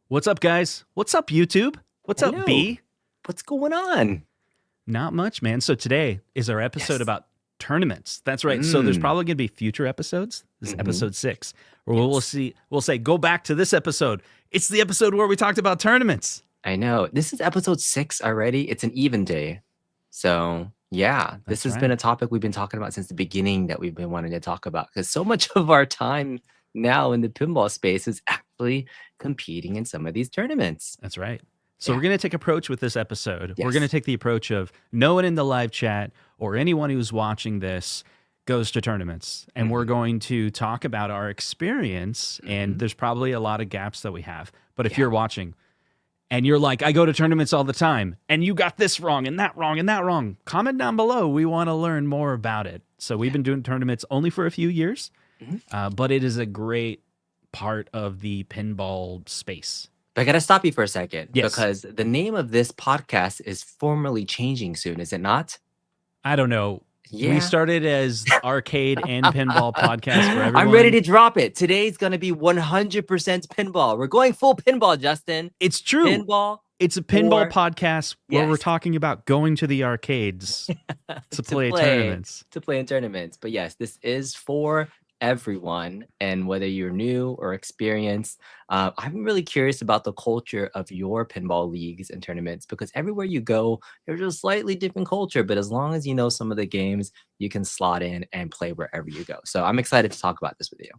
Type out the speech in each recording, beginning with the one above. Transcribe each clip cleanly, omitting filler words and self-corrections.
What's up, guys? What's up, YouTube? What's up, Hello. B? What's going on? Not much, man. So today is our episode Yes. about tournaments. That's right. So there's probably going to be future episodes. This is episode 6, where we'll say, go back to this episode. It's the episode where we talked about tournaments. I know. This is episode 6 already. It's an even day. So yeah, this has been a topic we've been talking about since the beginning that we've been wanting to talk about, because so much of our time now in the pinball space is actually competing in some of these tournaments. That's right. So we're going to take approach with this episode. Yes. We're going to take the approach of no one in the live chat or anyone who's watching this goes to tournaments. And we're going to talk about our experience. And there's probably a lot of gaps that we have. But if you're watching and you're like, I go to tournaments all the time and you got this wrong and that wrong and that wrong, comment down below. We want to learn more about it. So we've been doing tournaments only for a few years, but it is a great part of the pinball space. But I got to stop you for a second, Yes. because the name of this podcast is formally changing soon, is it not? I don't know. Yeah. We started as arcade and pinball podcast for everyone. I'm ready to drop it. Today's going to be 100% pinball. We're going full pinball, Justin. It's true. Pinball. It's a pinball or- podcast where we're Yes. talking about going to the arcades to play tournaments. To play in tournaments. But yes, this is for everyone, and whether you're new or experienced. I'm really curious about the culture of your pinball leagues and tournaments, because everywhere you go, there's a slightly different culture, but as long as you know some of the games, you can slot in and play wherever you go. So I'm excited to talk about this with you.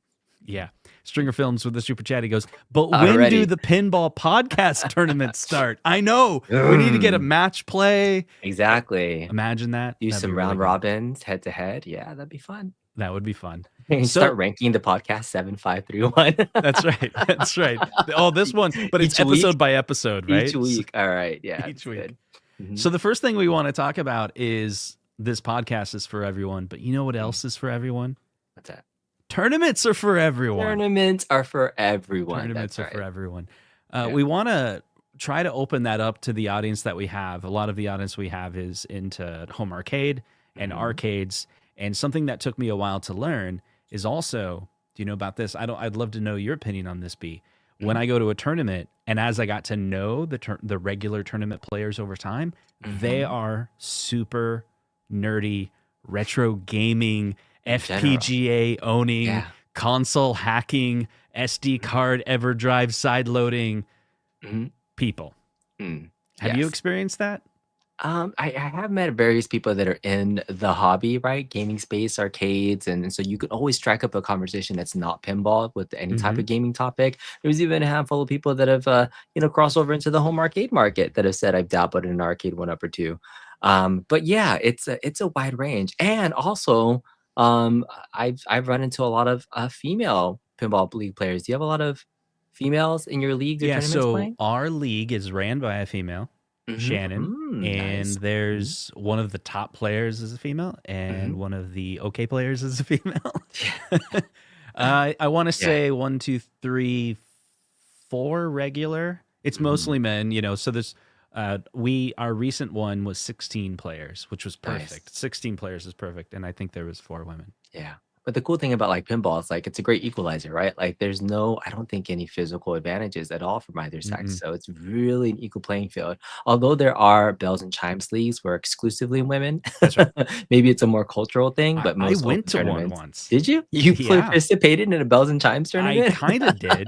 Yeah. Stringer Films with the super chat, he goes, but when Already. do the pinball podcast tournaments start? I know. We need to get a match play. Exactly. Imagine that. Do That'd some be really round good. robins head to head. Yeah, that'd be fun. That would be fun. And So- start ranking the podcast 7, 5, 3, 1. That's right. That's right. Oh, this one, but it's Each week? episode by episode, right? Each week. All right. Yeah. Each that's week. good. Mhm. So the first thing we want to talk about is this podcast is for everyone, but you know what else is for everyone? What's that? Tournaments are for everyone. Tournaments are for everyone. Tournaments That's are for right. everyone. Yeah. We want to try to open that up to the audience that we have. A lot of the audience we have is into home arcade and arcades. And something that took me a while to learn is also, do you know about this? I'd love to know your opinion on this, B. When I go to a tournament, and as I got to know the regular tournament players over time, they are super nerdy, retro gaming, FPGA owning, Yeah. console hacking, SD card EverDrive side loading Mhm. people. Mm. Have you Yes. experienced that? I have met various people that are in the hobby, right? Gaming space, arcades. And so you could always strike up a conversation that's not pinball with any type of gaming topic. There's even a handful of people that have, crossed over into the home arcade market that have said, I've dabbled in an arcade one up or two. But yeah, it's a wide range. And also, I've run into a lot of female pinball league players. Do you have a lot of females in your leagues or Yeah, tournaments so playing? our league is ran by a female, Shannon, and Nice. there's one of the top players is a female, and one of the okay players is a female. I want to say 1, 2, 3, 4 regular. It's mostly men, so there's our recent one was 16 players, which was perfect. Nice. 16 players is perfect, and I think there was 4 women. Yeah. But the cool thing about like pinball is like it's a great equalizer, right? Like there's I don't think any physical advantages at all from either sex. So it's really an equal playing field. Although there are bells and chimes leagues where exclusively women. That's right. Maybe it's a more cultural thing, but I most went to open one tournaments- once. Did you? You Yeah. participated in a bells and chimes I tournament? kind of did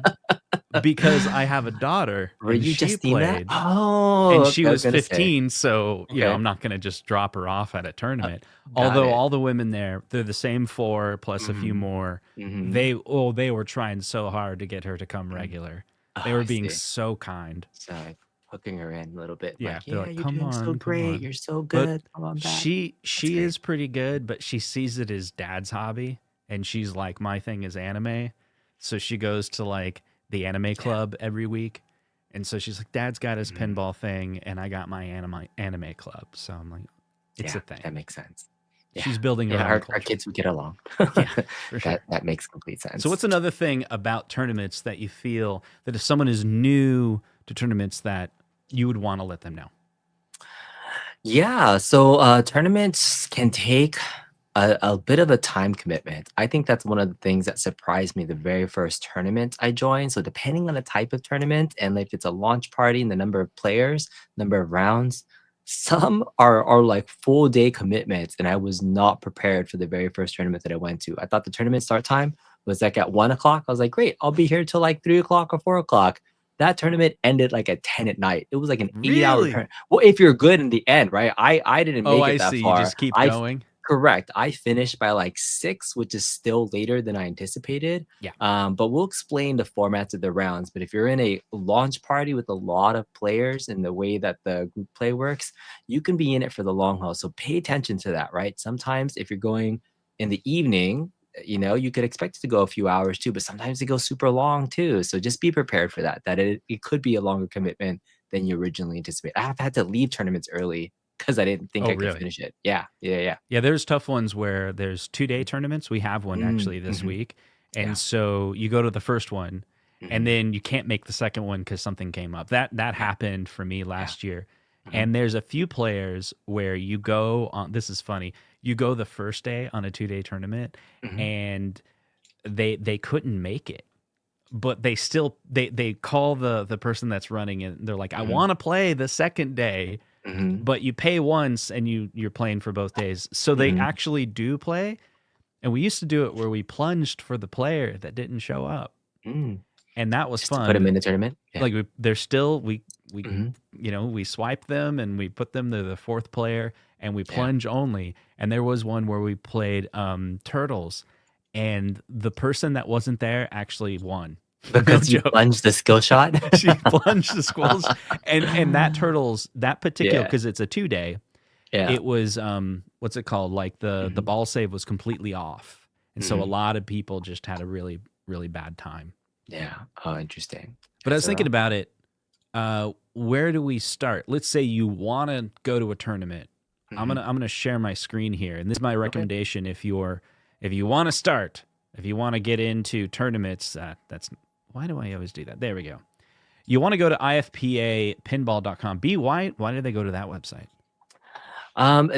because I have a daughter. Were and you she just in that? played. Oh, And okay, she I was gonna say. 15, so Okay. I'm not going to just drop her off at a tournament. Got Although it. all the women there, they're the same 4 plus a few more. Mhm. They were trying so hard to get her to come regular. They Oh, were I being see. so kind. So hooking her in a little bit. Yeah, like, they're yeah, like, you're "Come doing so on, come great. on." You're so But good. Come on back. She great. is pretty good, but she sees it as dad's hobby, and she's like, my thing is anime, so she goes to like the anime club every week, and so she's like, Dad's got his pinball thing, and I got my anime club, so I'm like, it's a thing. That makes sense. She's building her Yeah, own our culture. kids would get along. Yeah, for sure. That makes complete sense. So what's another thing about tournaments that you feel that if someone is new to tournaments that you would want to let them know? Yeah, so tournaments can take a bit of a time commitment. I think that's one of the things that surprised me the very first tournament I joined. So depending on the type of tournament and if it's a launch party and the number of players, number of rounds, some are like full day commitments, and I was not prepared for the very first tournament that I went to. I thought the tournament start time was like at 1 o'clock. I was like, great, I'll be here till like 3 o'clock or 4 o'clock. That tournament ended like at 10 at night. It was like an 8 hour Really? tournament. Well, if you're good in the end, right? I didn't Oh, make I it that see. You far. just keep I going. Correct. I finished by like 6, which is still later than I anticipated. Yeah. But we'll explain the formats of the rounds. But if you're in a launch party with a lot of players and the way that the group play works, you can be in it for the long haul. So pay attention to that, right? Sometimes if you're going in the evening, you could expect it to go a few hours too, but sometimes it goes super long too. So just be prepared for that, it could be a longer commitment than you originally anticipated. I have had to leave tournaments early because I didn't think Oh, I could really? finish it. Yeah, yeah, yeah. Yeah, there's tough ones where there's 2-day tournaments. We have one Mm, actually this mhm. week. And Yeah. so you go to the first one and Mhm. then you can't make the second one because something came up. That Yeah, happened for me yeah. last year. Mhm. And there's a few players where you go on, this is funny. You go the first day on a 2-day tournament Mhm. and they couldn't make it. But they still they call the person that's running it. They're like, I Mhm. want to play the second day, Mhm. but you pay once and you're playing for both days. So they Mhm. actually do play. And we used to do it where we plunged for the player that didn't show up. Mm. And that was Just to put fun. him in the tournament? Yeah. Like they're still we Mhm. we swipe them and we put them to the fourth player and we Yeah. plunge only. And there was one where we played turtles and the person that wasn't there actually won. No Because you joke. plunged the skill shot? She plunged the squirrels and that turtles that particular Yeah. because it's a 2-day. Yeah. It was what's it called? Like the Mhm. ball save was completely off. And so a Mhm. lot of people just had a really, really bad time. Yeah. Oh, interesting. But I Is was there thinking about it. Where do we start? Let's say you want to go to a tournament. Mhm. I'm gonna share my screen here, and this is my Okay. recommendation if you want to start, if you want to get into tournaments. That's why do I always do that? There we go. You want to go to ifpapinball.com. Why did they go to that website?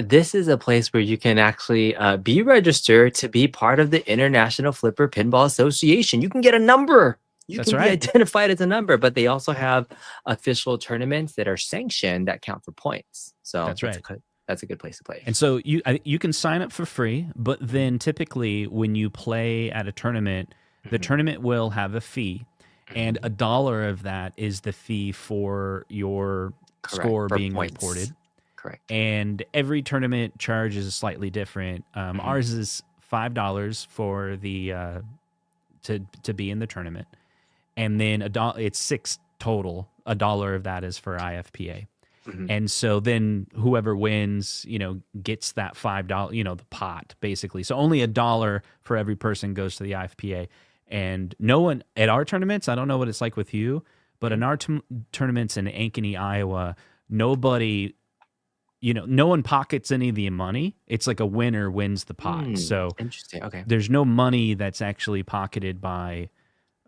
This is a place where you can actually be registered to be part of the International Flipper Pinball Association. You can get a number. You That's can be right. identified as a number, but they also have official tournaments that are sanctioned that count for points. So That's right. that's a good place to play. And so you can sign up for free, but Mhm. then typically when you play at a tournament, the Mhm. tournament will have a fee, and Mhm. $1 of that is the fee for your Correct. score For being points. reported. Correct. And every tournament charge is slightly different. Mhm. Ours is $5 for the to be in the tournament, and then it's six total. $1 of that is for IFPA. Mhm. And so then whoever wins, gets that $5, the pot basically. So only $1 for every person goes to the IFPA. And no one at our tournaments, I don't know what it's like with you, but in Mhm. our tournaments in Ankeny, Iowa, nobody, no one pockets any of the money. It's like a winner wins the pot. So Interesting. Okay. there's no money that's actually pocketed by,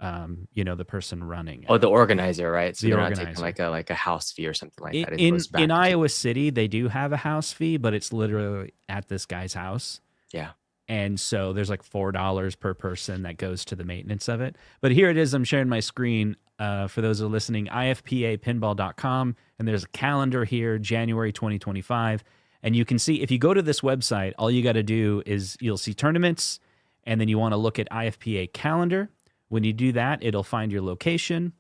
the person running Oh, it, the organizer, right? So the they're not taking organizer. like a house fee or something like In that. It in goes in back into Iowa City, they do have a house fee, but it's literally at this guy's house. yeah. And so there's like $4 per person that goes to the maintenance of it. But here it is. I'm sharing my screen for those who are listening, ifpapinball.com. And there's a calendar here, January 2025. And you can see if you go to this website, all you got to do is you'll see tournaments, and then you want to look at IFPA calendar. When you do that, it'll find your location.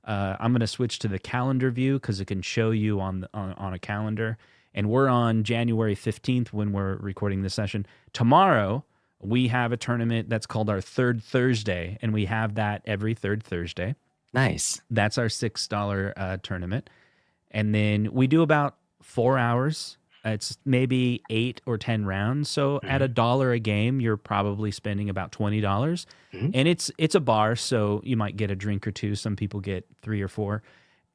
I'm going to switch to the calendar view because it can show you on a calendar. And we're on January 15th when we're recording this session. Tomorrow, we have a tournament that's called our Third Thursday, and we have that every third Thursday. Nice. That's our $6 tournament. And then we do about 4 hours. It's maybe 8 or 10 rounds. So at Mhm. $1 a game, you're probably spending about $20. Mhm. And it's a bar, so you might get a drink or two. Some people get 3 or 4.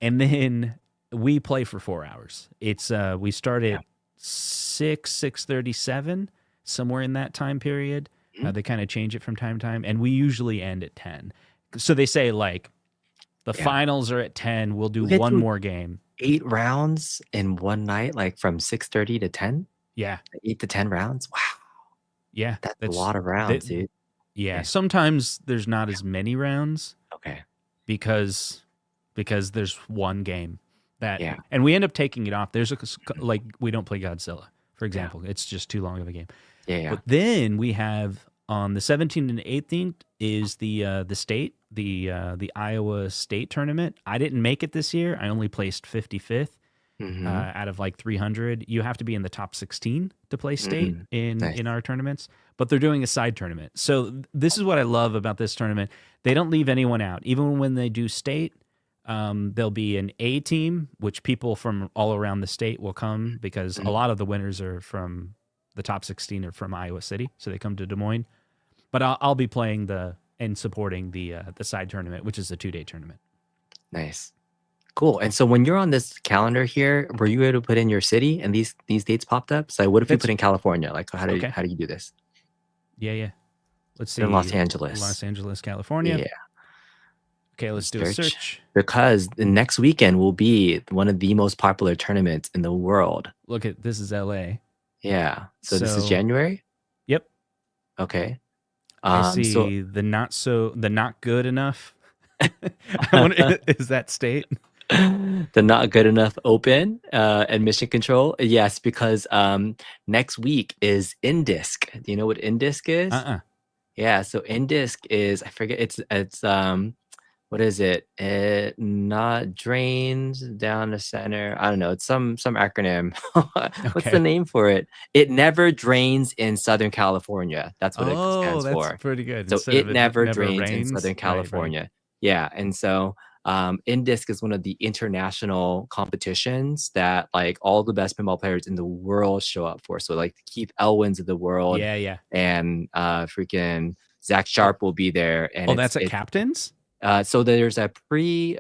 And then we play for 4 hours. It's we start Yeah. at 6:37, somewhere in that time period. Mhm. They kind of change it from time to time, and we usually end at 10. So they say like the Yeah. finals are at 10. We'll do You get one through more game. 8 rounds in one night, like from 6:30 to 10? Yeah. 8 to 10 rounds? Wow. Yeah, That's a that's lot of that. rounds, dude. Yeah, Yeah. sometimes there's not Yeah. as many rounds Okay. because there's one game that, Yeah. and we end up taking it off. There's Mhm. like we don't play Godzilla, for Yeah. example. It's just too long of a game. Yeah. Yeah. But then we have on the 17th and 18th is the state, the Iowa State tournament. I didn't make it this year. I only placed 55th Mm-hmm. out of like 300. You have to be in the top 16 to play state Mm. in Nice. our tournaments, but they're doing a side tournament. So this is what I love about this tournament. They don't leave anyone out. Even when they do state, there'll be an A team, which people from all around the state will come because a Mhm. lot of the winners are from the top 16 are from Iowa City, so they come to Des Moines. But I'll be playing and supporting the side tournament, which is a 2-day tournament. Nice. Cool. And so when you're on this calendar here, were you able to put in your city and these dates popped up? So what if you That's put in California? Like okay. how do you do this? Yeah. Let's Put in Los see, Angeles. Los Angeles, California. Yeah. Okay, And let's do a search search. because the next weekend will be one of the most popular tournaments in the world. Look at this is LA. Yeah. So this is So, January? yep, Okay. I So see the not good enough. I wonder, is that state? the not good enough open and mission control. Yes, because next week is Indisc. Do you know what Indisc is? Uh-uh. Yeah, so Indisc is I forget it's what is it? It not drains down the center. I don't know. It's some acronym. What's the Okay. name for it? It never drains in Southern California. That's what it Oh, stands that's for. pretty good. So Instead it of it never never drains in rains. Southern Right. California. Yeah, and so Indisc is one of the international competitions that like all the best pinball players in the world show up for. So like the Keith Elwins of the world Yeah. and freaking Zach Oh, Sharp will be there, and that's at Captain's? so there's a pre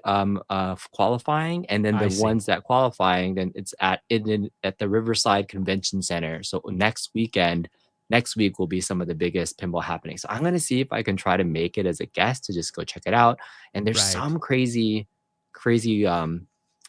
qualifying, and then I the see. ones that qualifying, then it's at the Riverside Convention Center. So next week will be some of the biggest pinball happening. So I'm gonna see if I can try to make it as a guest to just go check it out. And there's Right. some crazy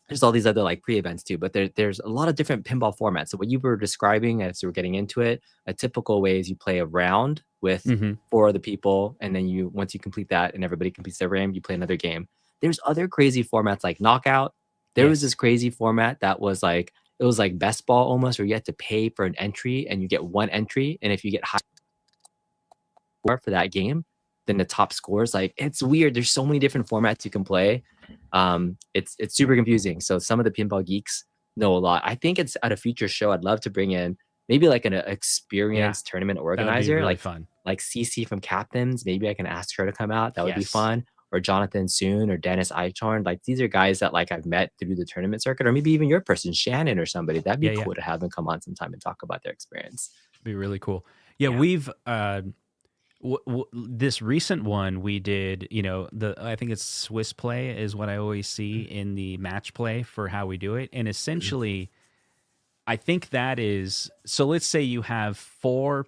there's all these other like pre-events too, but there's a lot of different pinball formats. So what you were describing as you were getting into it, a typical way is you play a round with Mm-hmm. 4 other people, and then you once you complete that and everybody completes their game, you play another game. There's other crazy formats like knockout. There was this Yes. crazy format that was like it was like best ball almost, where you had to pay for an entry and you get one entry, and if you get high score for that game, then the top scores. Like it's weird. There's so many different formats you can play. It's super confusing. So some of the pinball geeks know a lot. I think it's at a future show. I'd love to bring in maybe like an Yeah. experienced tournament That would be organizer, really fun. like CC from Captains. Maybe I can ask her to come out. That would be Yes. fun. Or Jonathan Soon or Dennis Eichhorn. Like these are guys that like I've met through the tournament circuit, or maybe even your person, Shannon or somebody. That'd be Yeah. cool to have them come on sometime and talk about their experience. Be really cool. Yeah, Yeah. we've this recent one we did, I think it's Swiss play is what I always see in the match play for how we do it. And Mhm. essentially, I think that is, so let's say you have four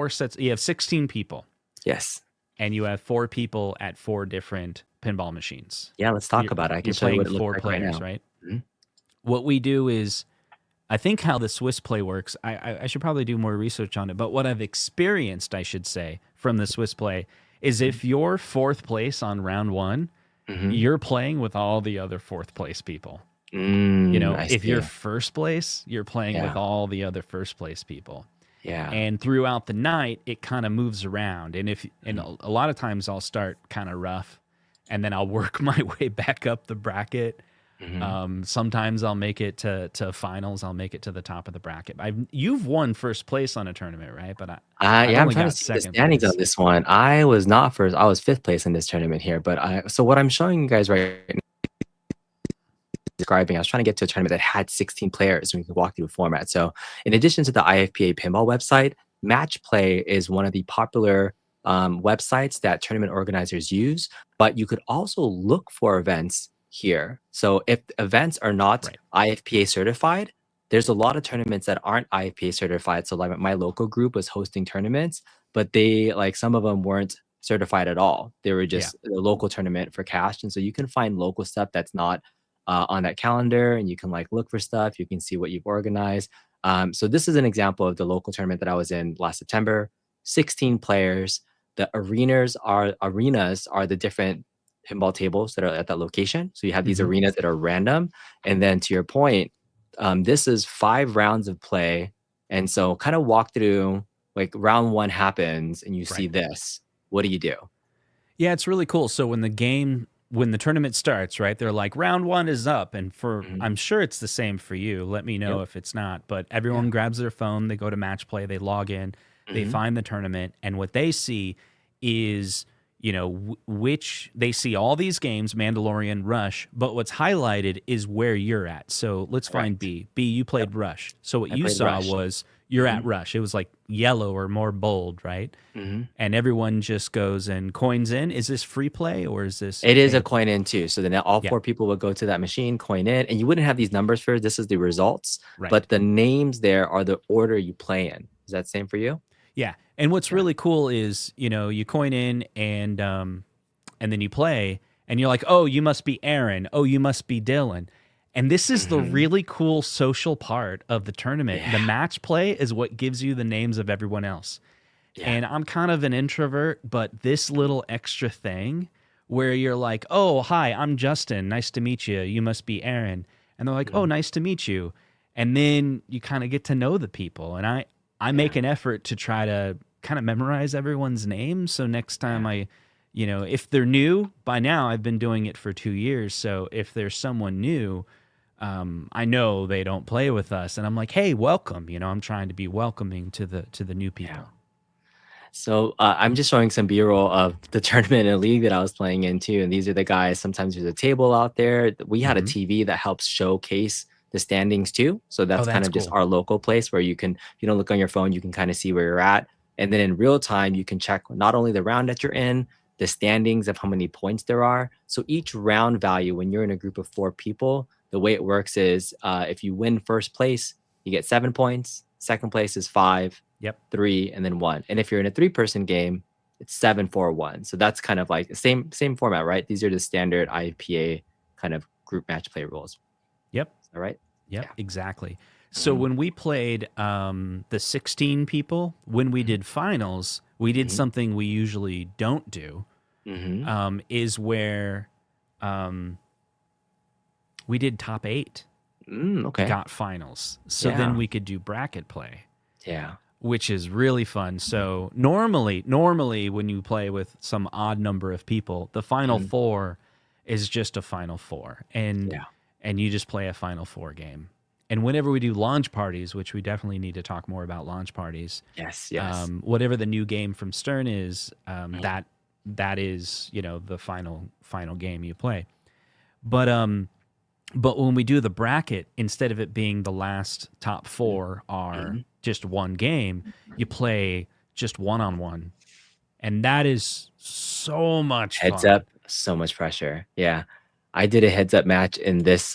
sets, you have 16 people Yes. and you have 4 people at 4 different pinball machines. Yeah, let's talk about it. I can You're show you playing what it looks 4 like right players, now. right? Mhm. What we do is, I think how the Swiss play works, I should probably do more research on it, but what I've experienced, I should say, from the Swiss play is if you're 4th place on round 1, Mhm. you're playing with all the other 4th place people. I If you're see. 1st place, you're playing with Yeah. all the other 1st place people. Yeah. And throughout the night, it kind of moves around. And Mhm. a lot of times I'll start kind of rough and then I'll work my way back up the bracket. Mhm. Sometimes I'll make it to finals. I'll make it to the top of the bracket. You've won 1st place on a tournament, right? But I've Yeah, I'm only trying to got see the 2nd standings on place. this one. I was not first. I was 5th place in this tournament here, but so what I'm showing you guys right now, describing, I was trying to get to a tournament that had 16 players and we could walk through the format. So in addition to the IFPA pinball website, Match Play is one of the popular websites that tournament organizers use, but you could also look for events here. So if events are not Right. IFPA certified, there's a lot of tournaments that aren't IFPA certified. So like my local group was hosting tournaments, but they like some of them weren't certified at all. They were Yeah. just a local tournament for cash. And so you can find local stuff that's not on that calendar, and you can like look for stuff. You can see what you've organized. So this is an example of the local tournament that I was in last September. 16 players. The arenas are the different pinball tables that are at that location. So you have these Mhm. arenas that are random. And then to your point, this is 5 rounds of play. And so kind of walk through, like round one happens and you see Right. this. What do you do? Yeah, it's really cool. So when the tournament starts, right? They're like round 1 is up, and for Mhm. I'm sure it's the same for you. Let me know Yep. if it's not. But Yeah. everyone grabs their phone, they go to match play, they log in, they Mhm. find the tournament, and what they see is which they see all these games, Mandalorian, Rush, but what's highlighted is where you're at. So let's find Correct. B. B, you Yep. played Rush. So what I you played saw Rush. was you're at Mhm. Rush. It was like yellow or more bold, right? Mhm. And everyone just goes and coins in. Is this free play or is this It is pay a to play? coin in too. So then all Yeah, 4 people would go to that machine, coin in, and you wouldn't have these numbers for this is the results, right. but the names there are the order you play in. Is that same for you? Yeah. And what's Yeah. really cool is, you coin in and then you play and you're like, "Oh, you must be Aaron. Oh, you must be Dylan." And this is the Mhm. really cool social part of the tournament. Yeah. The match play is what gives you the names of everyone else. Yeah. And I'm kind of an introvert, but this little extra thing where you're like, "Oh, hi, I'm Justin. Nice to meet you. You must be Aaron." And they're like, "Oh, Mhm. nice to meet you." And then you kind of get to know the people. And I Yeah. make an effort to try to kind of memorize everyone's name. So next time Yeah. if they're new, by now I've been doing it for 2 years. So if there's someone new, I know they don't play with us, and I'm like, "Hey, welcome." I'm trying to be welcoming to the new Yeah. people. So, I'm just showing some B-roll of the tournament and league that I was playing in too, and these are the guys. Sometimes there's a table out there. We had a Hmm. TV that helps showcase the standings too. So Oh, that's kind that's of just cool. our local place where you can, if you don't look on your phone, you can kind of see where you're at. And then in real time, you can check not only the round that you're in, the standings of how many points there are. So each round value, when you're in a group of 4 people, the way it works is if you win first place, you get 7 points. Second place is 5, Yep. 3, and then 1. And if you're in a 3-person game, it's 7, 4, 1. So that's kind of like the same format, right? These are the standard IPA kind of group match play rules. Yep. Is that right? Yep, Yeah. exactly. So Mhm, when we played the 16 people, when we mhm, did finals, we did mhm, something we usually don't do, mhm. is where um, we did top 8 Okay. got finals. So then Yeah. we could do bracket play, Yeah. which is really fun. So normally when you play with some odd number of people, the final Mhm. 4 is just a final 4, and Yeah. you just play a final 4 game. And whenever we do launch parties, which we definitely need to talk more about launch parties, Yes, yes. whatever the new game from Stern is, Mhm, that is the final game you play. But when we do the bracket, instead of it being the last top mhm, 4 are mhm. just one game, you play just one on one, and that is so much Heads fun. up, so much pressure. Yeah. I did a heads up match in this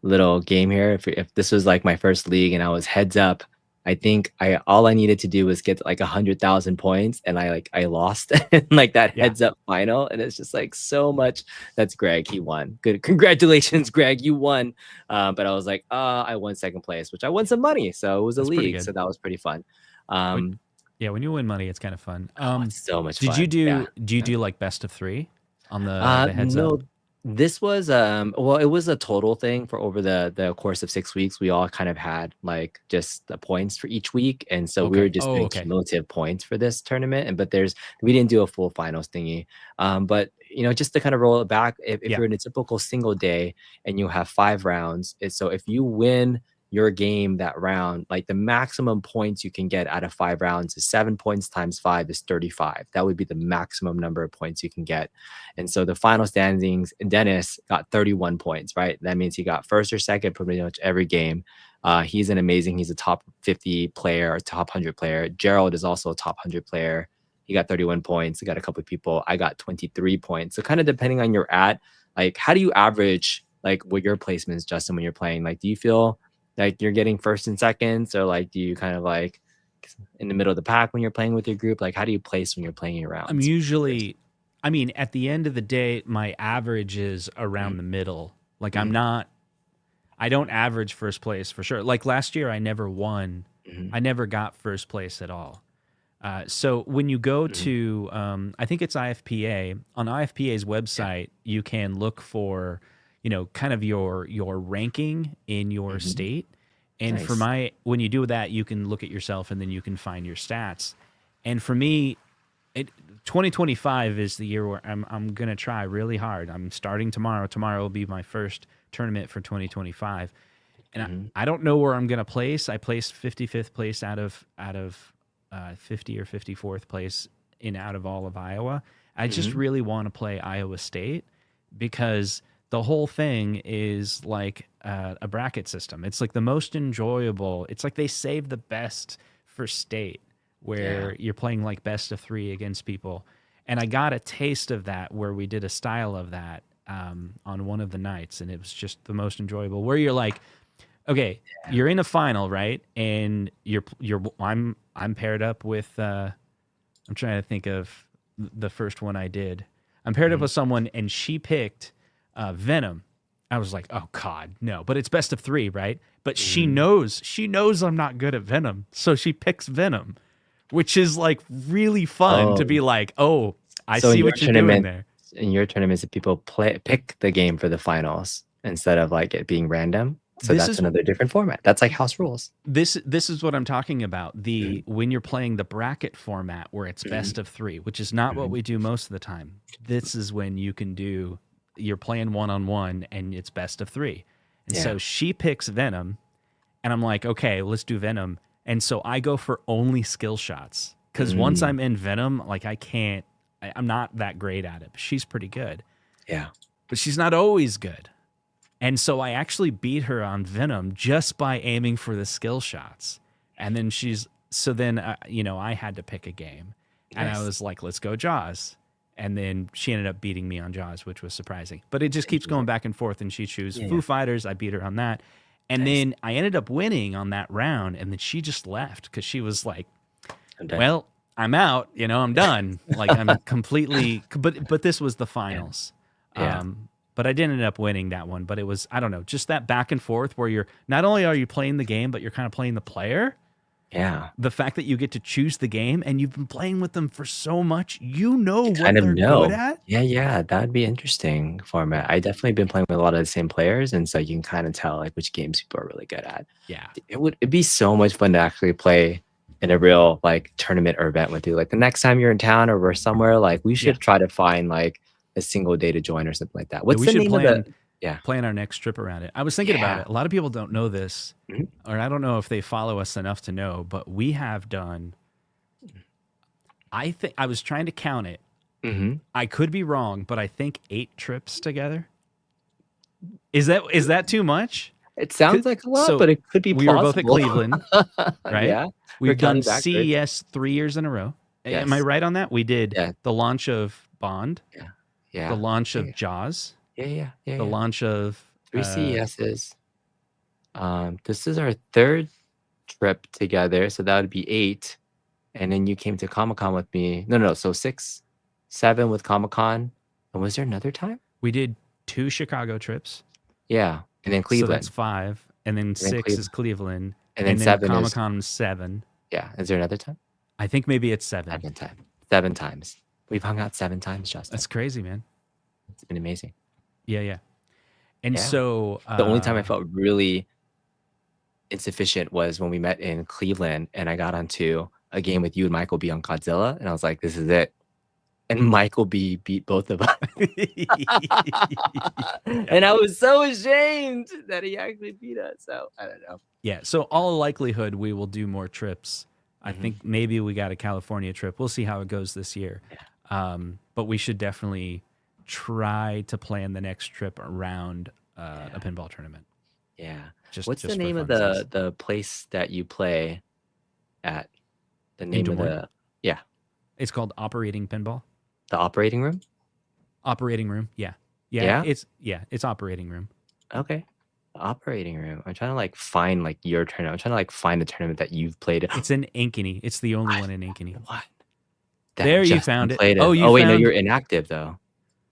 little game here. If this was like my first league and I was heads up, I think I all I needed to do was get like 100,000 points, and I lost in like that Yeah, heads up final, and it's just like so much. That's Greg. He won. Good, congratulations, Greg. You won. But I was like, I won second place, which I won some money, so it was a that's pretty league, so good. that was pretty fun. When, Um, yeah, when you win money, it's kind of fun. oh, it's so much Did you fun. Yeah. do like best of 3 on the heads up? No, this was well, it was a total thing for over the course of 6 weeks. We all kind of had like just the points for each week, and so we were Okay. just Oh, doing okay. cumulative points for this tournament. And but we didn't do a full finals thingy. But just to kind of roll it back, if Yeah. you're in a typical single day and you have 5 rounds, so if you win your game that round, like the maximum points you can get out of 5 rounds is 7 points times 5 is 35. That would be the maximum number of points you can get. And so the final standings, Dennis got 31 points, right? That means he got first or second pretty much every game. He's he's a top 50 player, or top 100 player. Gerald is also a top 100 player. He got 31 points. I got a couple of people. I got 23 points. So kind of depending on your at, like how do you average like what your placements, Justin, when you're playing? Like, do you feel like you're getting first and seconds, or like do you kind of like in the middle of the pack when you're playing with your group? Like, how do you place when you're playing your I'm rounds? usually I mean, at the end of the day, my average is around Mhm, the middle. Like mhm, I don't average first place for sure. Like last year, I never won. Mhm, I never got first place at all. So when you go mhm, to, I think it's IFPA. On IFPA's yeah, website, you can look for, kind of your ranking in your mhm, state. And for nice. when you do that, you can look at yourself and then you can find your stats. And for me, it 2025 is the year where I'm gonna try really hard. I'm starting tomorrow. Tomorrow will be my first tournament for 2025, and Mhm, I don't know where I'm gonna place. I placed 55th place out of 50 or 54th place in out of all of Iowa. I just mhm, really want to play Iowa State because the whole thing is like a bracket system. It's like the most enjoyable. It's like they save the best for state yeah, where you're playing like best of three against people. And I got a taste of that where we did a style of that on one of the nights, and it was just the most enjoyable. Where you're like, okay, yeah, you're in a final, right? And I'm paired up with I'm trying to think of the first one I did. I'm paired up mhm, with someone, and she picked Venom. I was like, oh God, no! But it's best of three, right? But mhm. she knows I'm not good at Venom, so she picks Venom, which is like really fun to Oh, be like, oh, I so see what you're doing there. in your tournaments, if people pick the game for the finals instead of like it being random, so This that's is another different format. That's like house rules. this is what I'm talking about. Mhm, The when you're playing the bracket format where it's mhm, best of three, which is not what mhm. we do most of the time. This is when you can do you're playing one on one and it's best of three. And so Yeah. she picks Venom, and I'm like, okay, let's do Venom. And so I go for only skill shots because once Mm, I'm in Venom, like I'm not that great at it. But she's pretty good, yeah. but she's not always good. And so I actually beat her on Venom just by aiming for the skill shots. And then I had to pick a game. And I Nice. was like, let's go Jaws. And then she ended up beating me on Jaws, which was surprising. But it just keeps going Interesting. back and forth. And she chose Yeah. Foo Fighters. I beat her on that. And Nice. then I ended up winning on that round. And then she just left because she was like, I'm done. well, I'm out. I'm done. Like I'm completely. But this was the Yeah. finals. Yeah. But I did end up winning that one. But it was I don't know, just that back and forth where you're not only are you playing the game, but you're kind of playing the player. Yeah. The fact that you get to choose the game and you've been playing with them for so much, you know You what kind of they're good know. at. Yeah, yeah, that'd be interesting format. I definitely been playing with a lot of the same players, and so you can kind of tell like which games people are really good at. Yeah, It'd be so much fun to actually play in a real like tournament or event with you. Like the next time you're in town or we're somewhere, like we yeah, should try to find like a single day to join or something like that. yeah. What's We the should name of the? Yeah, plan our next trip around it. I was thinking about yeah. it. A lot of people don't know this, Mhm. or I don't know if they follow us enough to know, but we have done. I think I was trying to count it. Mhm. I could be wrong, but I think 8 trips together. Is that too much? It sounds like a lot, So but it could be we were both at plausible. Cleveland, right? Yeah, we're We've done counting backwards. CES 3 years in a row. Am I Yes. right on that? We did Yeah, the launch of Bond, yeah, the yeah. launch Yeah, of Jaws, yeah, yeah, yeah, the yeah. launch of 3 CESs. This is our 3rd trip together, so that would be 8, and then you came to Comic-Con with me. No, no, so 6, 7 with Comic-Con, and was there another time? we did 2 Chicago trips. Yeah, and then So that's Cleveland, 5. And then and then 6 is Cleveland. and then And then 7 Comic is Con 7. yeah, is there another time? I think maybe it's 7. 7 time 7 times. We've hung out 7 times, Justin. That's crazy, man. It's been amazing. Yeah, yeah. And Yeah. so The only time I felt really insufficient was when we met in Cleveland and I got onto a game with you and Michael B on Godzilla, and I was like, "This is it." And Michael B beat both of us. And I was so ashamed that he actually beat us. So I don't know. Yeah. So all likelihood, we will do more trips. I Mhm. think maybe we got a California trip. We'll see how it goes this year. But we should definitely try to plan the next trip around a Yeah. pinball tournament. Yeah. Just What's the just for name of funsies. the place that you play at? The In name Des of Moines, the yeah, it's called Operating Pinball. the operating room? Operating Room. Yeah. Yeah? It's Operating Room. Okay. The operating room. I'm trying to like find like your tournament. I'm trying to like find the tournament that you've played in. It's in Ankeny. It's the only What? one in Ankeny. What? There, That you Justin found it. played Oh, in. you Oh wait, no, found you're inactive though.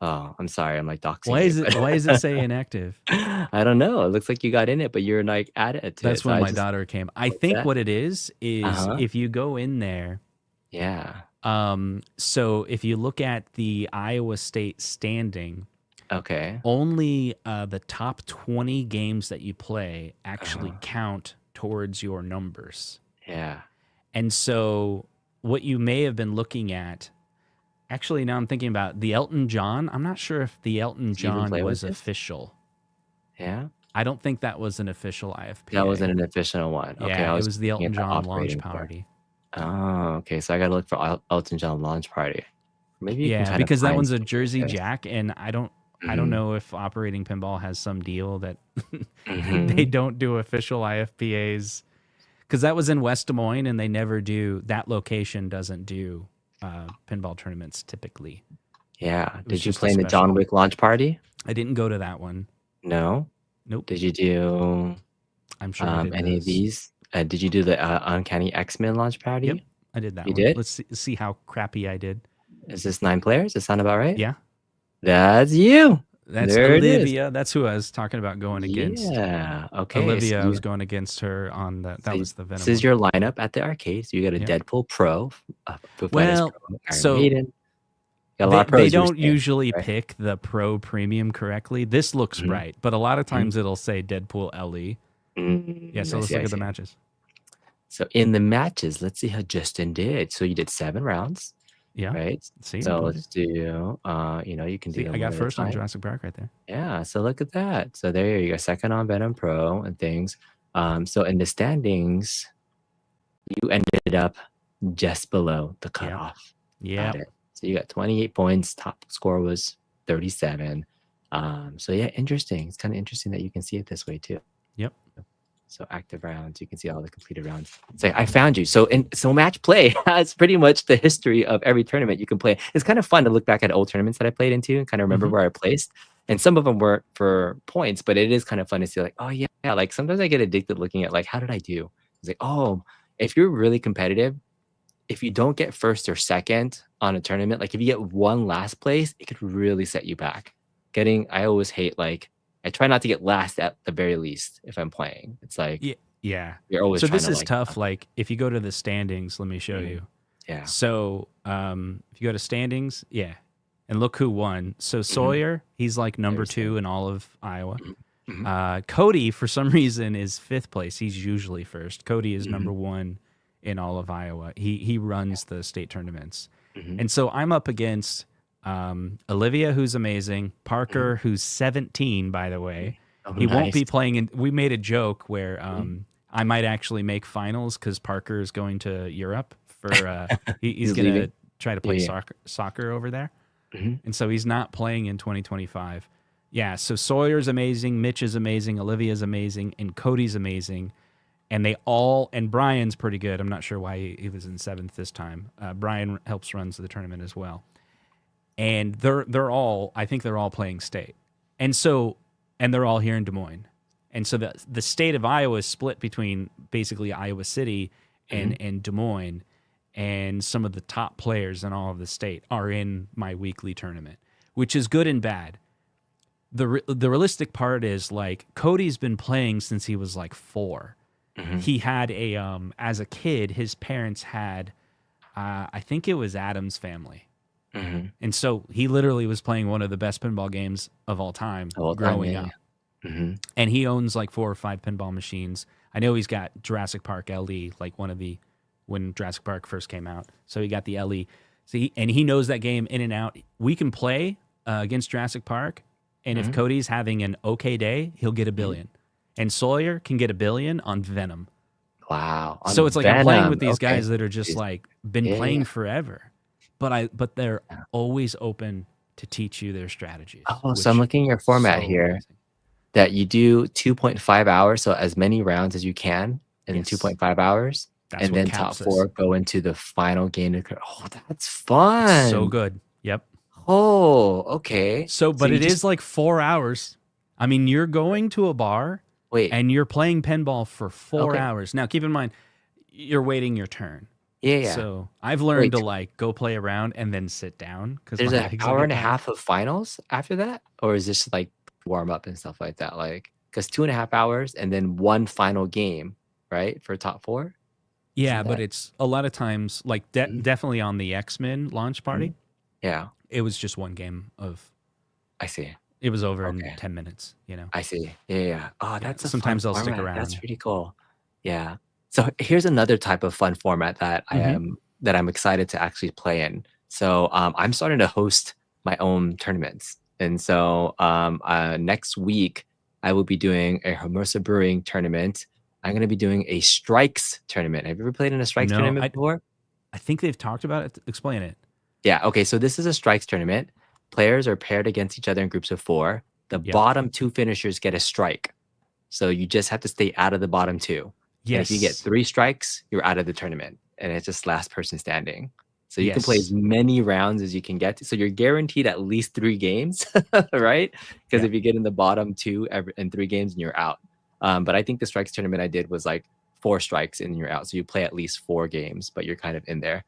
Oh, I'm sorry. I'm like doxing Why you, is it? but Why does it say inactive? I don't know. It looks like you got in it, but you're like added to it. That's So when I my just daughter came. I what's think that? what it is Uh-huh. if you go in there. Yeah. So if you look at the Iowa State standing, Okay. only the top 20 games that you play actually Uh, count towards your numbers. yeah. And so what you may have been looking at, actually, now I'm thinking about the Elton John. I'm not sure if the Elton Do you even John play with was this? official. Yeah. I don't think that was an official That IFPA. wasn't an official one. Okay, Yeah, I it was was the just looking at Elton the John launch operating for. party. Oh, okay. So I gotta look for Elton John launch party. Maybe you can Yeah, kind of because that find one's a something with Jersey this. Jack, and I don't Mhm. know if Operating Pinball has some deal that they Mhm. don't do official IFPAs, because that was in West Des Moines, and they never do. That location doesn't do pinball tournaments typically. Yeah. It was Did you just a play in the special John one. Wick launch party? I didn't go to that one. No. Nope. Did you do I'm sure I did any of those. these? Did you do the Uncanny X-Men launch Yep, party? I did that You one. did? Let's see how crappy I did. Is this 9 players? Does that sound about right? Yeah, That's you. that's There it is. Olivia. That's who I was talking about going against. Yeah. Okay. So Olivia, I you was going against her on that. so That was the this Venom is one. your lineup at the arcade. So you got a Yep. Deadpool Pro, Foo Fighters Well, Pro, Iron so Maiden. Got a lot they of they pros you were don't saying, usually right? pick the pro premium correctly. This looks Mhm, right, but a lot of mhm. times it'll say Deadpool LE. Yeah, so I let's see, look I at the see. matches. So in the matches, let's see how Justin did. So you did 7 rounds, Yeah. right? See, I So told you. let's do, you can do See, them I got one at a first on time. Jurassic Park right there. Yeah, so look at that. So there you go, second on Venom Pro and things. So in the standings, you ended up just below the Yep. cutoff. Got Yep. it. So you got 28 points. Top score was 37. So yeah, interesting. It's kind of interesting that you can see it this way too. Yep. So active rounds, you can see all the completed rounds. Say, I found you. So match play has pretty much the history of every tournament you can play. It's kind of fun to look back at old tournaments that I played into and kind of remember Mm-hmm. where I placed. And some of them weren't for points, but it is kind of fun to see like, oh yeah, like sometimes I get addicted looking at like, how did I do? It's like, oh, if you're really competitive, if you don't get first or second on a tournament, like if you get one last place, it could really set you back. I always hate like, I try not to get last at the very least if I'm playing. It's like, Yeah. Yeah. you're always So trying this to is like, tough. Like if you go to the standings, let me show mm, you. yeah. So if you go to standings, yeah, and look who won. So Sawyer, he's like number There's 2 in all of Iowa. Mhm, Cody, for some reason, is 5th place. He's usually first. Cody is mhm, number 1 in all of Iowa. He runs the state tournaments, mhm, and so I'm up against Olivia, who's amazing. mhm, Parker, who's 17, by the mhm. way. Oh, He won't nice. be playing in. We made a joke where Mhm. I might actually make finals because Parker is going to Europe for he's He's gonna leaving. try to play Yeah, soccer over there, yeah. Mhm, and so he's not playing in 2025. Yeah, so Sawyer's amazing, Mitch is amazing, Olivia's amazing, and Cody's amazing, and and Brian's pretty good. I'm not sure why he was in 7th this time. Brian helps runs the tournament as well, and they're all, I think they're all playing state, and so and they're all here in Des Moines, and so the state of Iowa is split between basically Iowa City mhm. and Des Moines, and some of the top players in all of the state are in my weekly tournament, which is good and bad. The realistic part is like Cody's been playing since he was like 4. Mhm, He had a as a kid, his parents had I think it was Adam's Family. mhm. And so he literally was playing one of the best pinball games of all time The whole time, growing yeah, up. yeah. Mhm, And he owns like 4 or 5 pinball machines. I know he's got Jurassic Park LE, like one of the when Jurassic Park first came out. So he got the LE. So he knows that game in and out. We can play against Jurassic Park, and if mhm, Cody's having an okay day, he'll get a mhm. billion. And Sawyer can get a billion on Venom. Wow, So on it's like I'm playing Venom. with these Okay. guys that are just Jeez. like been Yeah, playing yeah, forever. But they're yeah. always open to teach you their strategies, Oh, so I'm which looking at your format so here amazing. that you do 2.5 hours, so as many rounds as you can in Yes. 2.5 hours, That's and what then top caps us. 4 go into the final game. Oh, that's It's so fun. good. Yep. Oh, okay. So, So but you it just is like 4 hours. I mean, you're going to a bar wait. and you're playing pinball for four Okay. hours. Now, keep in mind, you're waiting your turn. Yeah, yeah. So I've learned Wait, to like go play around and then sit down because there's my an legs will hour get and a tired. half of finals after that? Or is this like warm up and stuff like that? Like, because 2.5 hours and then one final game, right? For top four? Yeah, Isn't but that? it's a lot of times like Mhm, definitely on the X-Men launch party, mhm. Yeah, it was just one game of I see. it was over in Okay. 10 minutes, you know. I see. Yeah, yeah, yeah. Oh, Yeah, that's a fun sometimes I'll stick format. That's around. pretty cool. Yeah. So here's another type of fun format that Mhm. I'm excited to actually play in. So I'm starting to host my own tournaments, and so next week I will be doing a Hermosa Brewing tournament. I'm going to be doing a Strikes tournament. Have you ever played in a Strikes No, tournament before? I think they've talked about it. Explain it. Yeah, okay, so this is a strikes tournament. Players are paired against each other in groups of 4. The Yep. bottom 2 finishers get a strike. So you just have to stay out of the bottom 2. And if you get Yes. 3 strikes, you're out of the tournament, and it's just last person standing. So you can play as Yes. many rounds as you can get to. So you're guaranteed at least 3 games, right? Because Yeah. if you get in the bottom 2 in 3 games, and you're out. But I think the strikes tournament I did was like 4 strikes and you're out. So you play at least 4 games, but you're kind of in there.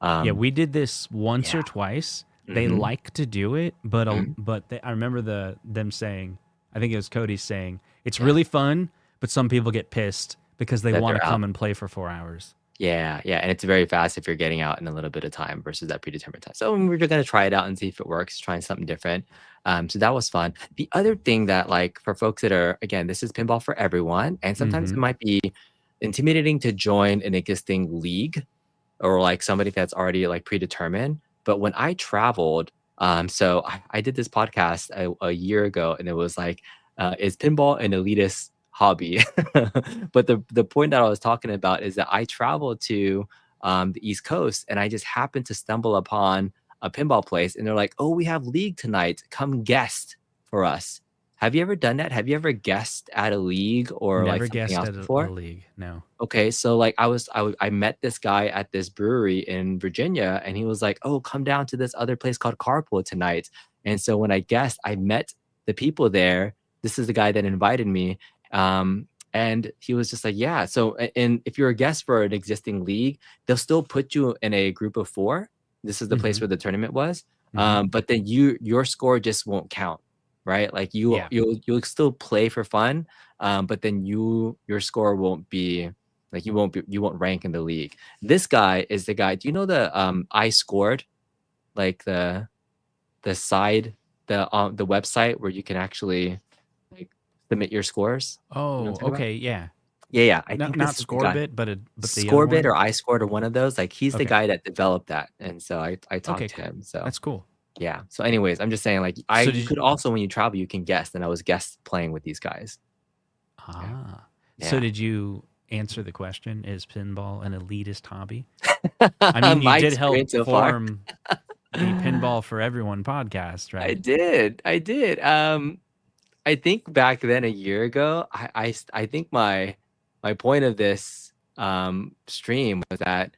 Yeah, Um, we did this once yeah. or twice. They Mhm, like to do it, but mhm. I remember them saying, I think it was Cody saying, it's Yeah, really fun, but some people get pissed because they that want to they're out. come and play for 4 hours. Yeah, yeah, and it's very fast if you're getting out in a little bit of time versus that predetermined time. So we're just gonna try it out and see if it works, trying something different. So that was fun. The other thing that, like, for folks that are, again, this is pinball for everyone, and sometimes it Mm-hmm. might be intimidating to join an existing league or like somebody that's already like predetermined. But when I traveled, so I did this podcast a year ago, and it was like, is pinball an elitist hobby? But the point that I was talking about is that I traveled to the East Coast, and I just happened to stumble upon a pinball place, and they're like, "Oh, we have league tonight. Come guest for us." Have you ever done that? Have you ever guessed at a league or like Never something guessed else at a before? league. No. Okay, so, like, I met this guy at this brewery in Virginia, and he was like, "Oh, come down to this other place called Carpool tonight." And so when I guessed, I met the people there. This is the guy that invited me, and he was just like, "Yeah." So, and if you're a guest for an existing league, they'll still put you in a group of 4. This is the place Mm-hmm. where the tournament was, Mm-hmm. but then your score just won't count, right? Like, Yeah. you'll still play for fun, but then your score won't be like, you won't rank in the league. This guy is the guy. Do you know the I scored, like the side the website where you can actually like submit your scores? You know what I'm Oh, talking about? okay. Yeah. Yeah, yeah. I Not think not this is the guy. Scorebit, but the other Scorebit one. or I scored or one of those. Like, he's the Okay. guy that developed that, and so I talked Okay. to Cool. him. So That's cool. yeah. So anyways, I'm just saying, like, So you did you, could also, when you travel, you can guest, and I was guest playing with these guys. Yeah, ah. So yeah. did you answer the question? Is pinball an elitist hobby? I mean, you My did help experience so far. form the Pinball for Everyone podcast, I right? did. I did. I think back then a year ago, I think my point of this stream was that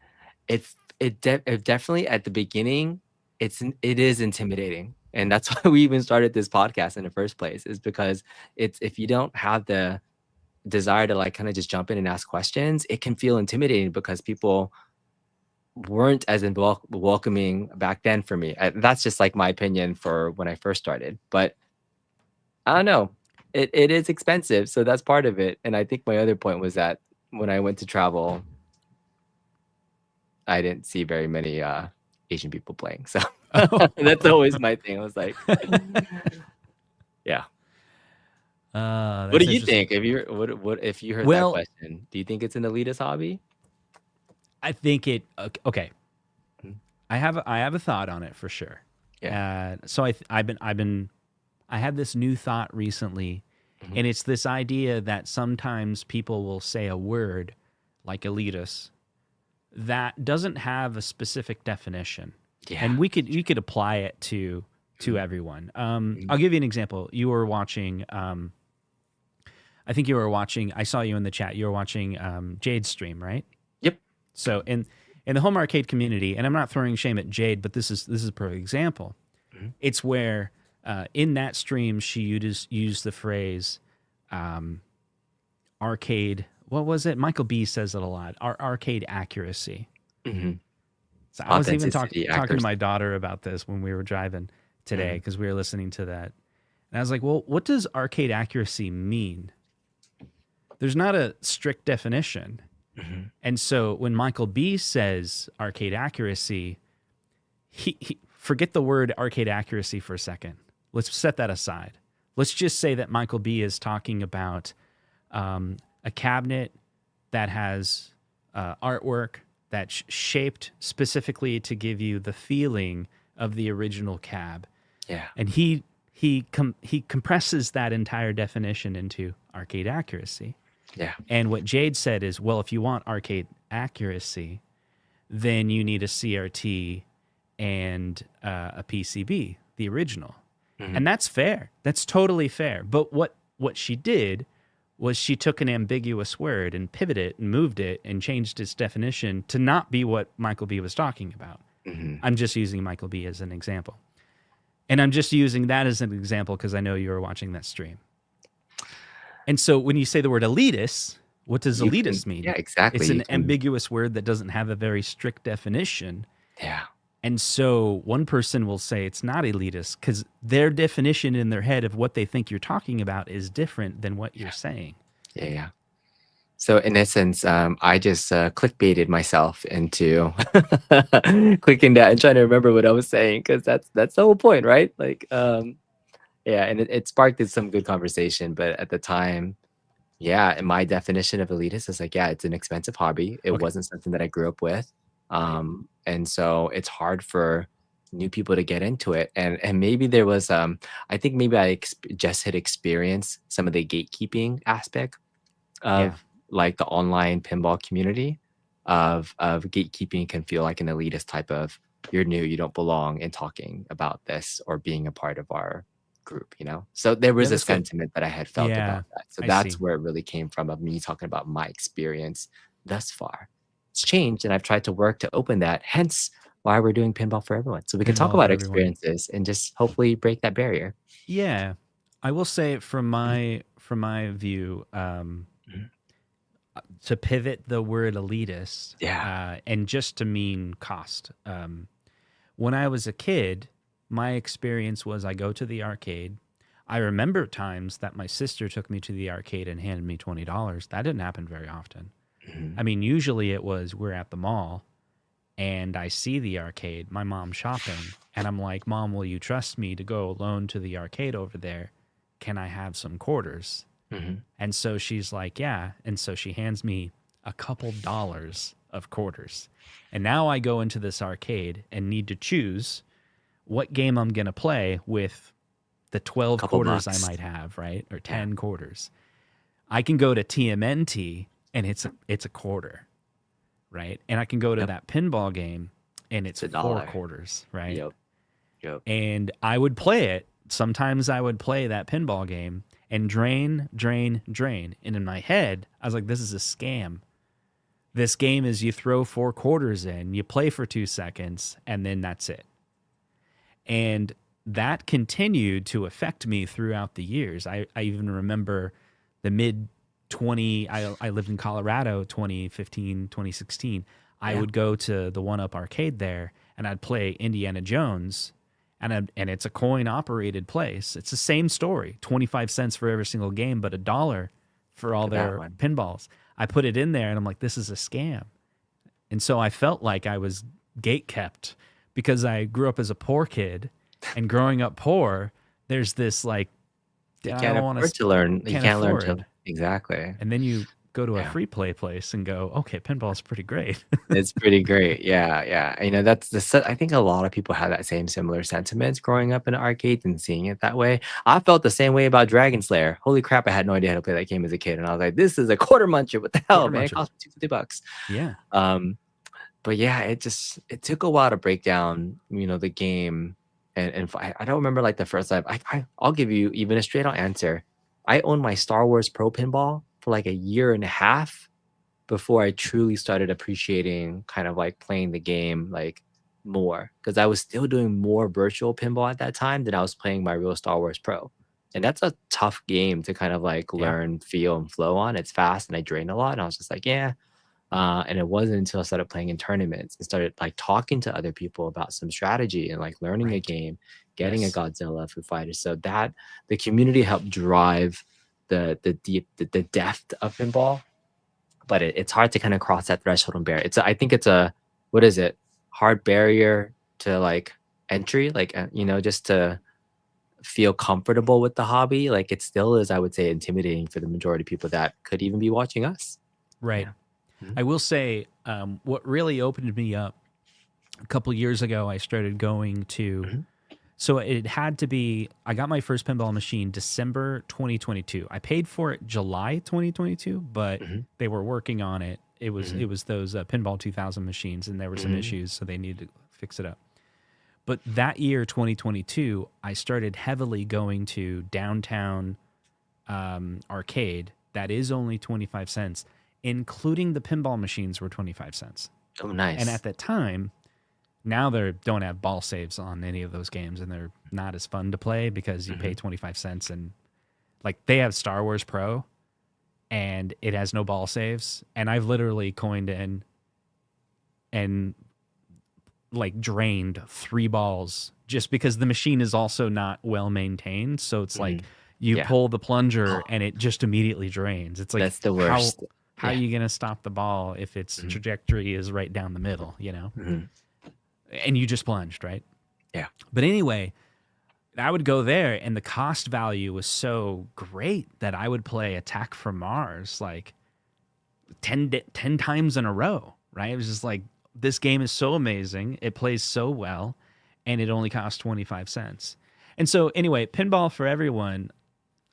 it definitely at the beginning it is intimidating, and that's why we even started this podcast in the first place, is because it's if you don't have the desire to like kind of just jump in and ask questions, it can feel intimidating because people weren't as welcoming back then for me. That's just like my opinion for when I first started, but I don't know. It is expensive, so that's part of it, and I think my other point was that when I went to travel, I didn't see very many, Asian people playing, so Oh. that's always my thing. I was like, yeah. What do That's you interesting. think? If you what if you heard that Well, question, do you think it's an elitist hobby? I think it. Okay, Mhm. I have a thought on it for sure. Yeah. So I had this new thought recently, Mhm. and it's this idea that sometimes people will say a word like elitist that doesn't have a specific definition, Yeah. and we could apply it to Mhm. everyone. Mhm. I'll give you an example. You were watching. I think you were watching. I saw you in the chat. You were watching Jade's stream, right? Yep. So in the home arcade community, and I'm not throwing shame at Jade, but this is a perfect example. Mhm. It's where in that stream she used the phrase arcade. What was it? Michael B says it a lot. Arcade accuracy. Mhm. So I was even Authenticity, talking to accuracy. my daughter about this when we were driving today Mhm. because we were listening to that. And I was like, well, what does arcade accuracy mean? There's not a strict definition. Mhm. And so when Michael B says arcade accuracy, he forget the word arcade accuracy for a second. Let's set that aside. Let's just say that Michael B is talking about a cabinet that has artwork that's shaped specifically to give you the feeling of the original cab, Yeah. and he compresses that entire definition into arcade accuracy. Yeah. And what Jade said is, well, if you want arcade accuracy, then you need a CRT and a PCB, the original. Mhm. And that's fair. That's totally fair. But what she did was she took an ambiguous word and pivoted it and moved it and changed its definition to not be what Michael B was talking about. Mhm. I'm just using Michael B as an example. And I'm just using that as an example because I know you were watching that stream. And so when you say the word elitist, what does You can elitist mean? yeah, exactly, It's you an can ambiguous word that doesn't have a very strict definition. yeah. And so one person will say it's not elitist because their definition in their head of what they think you're talking about is different than what you're saying. Yeah, yeah. So in essence, I just clickbaited myself into clicking that and trying to remember what I was saying because that's the whole point, right? Like, yeah, and it sparked some good conversation, but at the time, yeah, and my definition of elitist is like, yeah, it's an expensive hobby. It Okay. wasn't something that I grew up with, Right. and so it's hard for new people to get into it. And maybe there was, I think maybe just had experienced some of the gatekeeping aspect Yeah. of like the online pinball community of gatekeeping can feel like an elitist type of you're new, you don't belong in talking about this or being a part of our group, you know? So there Yeah, was a that's fair. sentiment that I had felt Yeah, about that. So I that's see. where it really came from of me talking about my experience thus far. It's changed and I've tried to work to open that, hence why we're doing pinball for everyone. So we can talk Pinball for about everyone. experiences and just hopefully break that barrier. Yeah. I will say from Mhm, my view, mhm. to pivot the word elitist Yeah. and just to mean cost. When I was a kid, my experience was I go to the arcade. I remember times that my sister took me to the arcade and handed me $20. That didn't happen very often. Mhm, I mean, usually it was we're at the mall and I see the arcade, my mom shopping, and I'm like, Mom, will you trust me to go alone to the arcade over there? Can I have some quarters? mhm. And so she's like, yeah. And so she hands me a couple dollars of quarters. And now I go into this arcade and need to choose what game I'm going to play with the 12 Couple quarters I bucks. might have, right? Or Yeah. 10 quarters. I can go to TMNT and it's a quarter, right? And I can go to Yep. that pinball game and it's It's a four dollar. quarters, right? Yep. Yep. And I would play it. Sometimes I would play that pinball game and drain, drain, drain. And in my head, I was like, this is a scam. This game is you throw four quarters in, you play for 2 seconds, and then that's it. And that continued to affect me throughout the years. I even remember the mid 20, I lived in Colorado 2015, 2016. I Yeah. would go to the One Up arcade there and I'd play Indiana Jones and it's a coin operated place. It's the same story, 25 cents for every single game, but a dollar for all For that their one. pinballs. I put it in there and I'm like, this is a scam. And so I felt like I was gate kept because I grew up as a poor kid, and growing up poor, there's this like You I can't don't want to afford to learn. You can't can't learn to afford. exactly. And then you go to a Yeah. free play place and go, okay, pinball's pretty great. It's pretty great. Yeah, yeah. You know, that's I think a lot of people have that same similar sentiments growing up in arcades and seeing it that way. I felt the same way about Dragon Slayer. Holy crap, I had no idea how to play that game as a kid. And I was like, this is a quarter muncher. What the hell, Quarter man? It muncher. cost me $250. Yeah. Um, but yeah, it took a while to break down, the game. I don't remember like the first time. I'll give you even a straight out answer. I owned my Star Wars Pro pinball for like a year and a half before I truly started appreciating kind of like playing the game like more because I was still doing more virtual pinball at that time than I was playing my real Star Wars Pro. And that's a tough game to kind of like Yeah. learn, feel, and flow on. It's fast and I drain a lot. And I was just like, yeah, And it wasn't until I started playing in tournaments and started like talking to other people about some strategy and like learning a Right. game, getting a Yes. Godzilla, Foo Fighters. So that the community helped drive the depth of pinball, but it's hard to kind of cross that threshold and barrier. I think it's a, what is it? Hard barrier to like entry, like just to feel comfortable with the hobby. Like it still is, I would say, intimidating for the majority of people that could even be watching us. Right. Yeah. Mhm. I will say, what really opened me up a couple years ago, I started going to. Mhm. So it had to be. I got my first pinball machine December 2022. I paid for it July 2022, but Mhm. they were working on it. Mhm. It was those Pinball 2000 machines, and there were some Mhm. issues, so they needed to fix it up. But that year, 2022, I started heavily going to downtown arcade. That is only 25 cents, including the pinball machines were 25 cents. Oh, And nice. at the time, now they don't have ball saves on any of those games, and they're not as fun to play because you pay Mhm. 25 cents. And like they have Star Wars Pro and it has no ball saves. And I've literally coined in and like drained 3 balls just because the machine is also not well maintained. So it's like Mhm. you Yeah. pull the plunger and it just immediately drains. It's like That's the worst. how are Yeah. you gonna stop the ball if its Mhm. trajectory is right down the middle, you know? Mhm. And you just plunged, right? Yeah. But anyway, I would go there and the cost value was so great that I would play Attack from Mars like 10 times in a row, right? It was just like, this game is so amazing. It plays so well, and it only costs 25 cents. And so, anyway, pinball for everyone,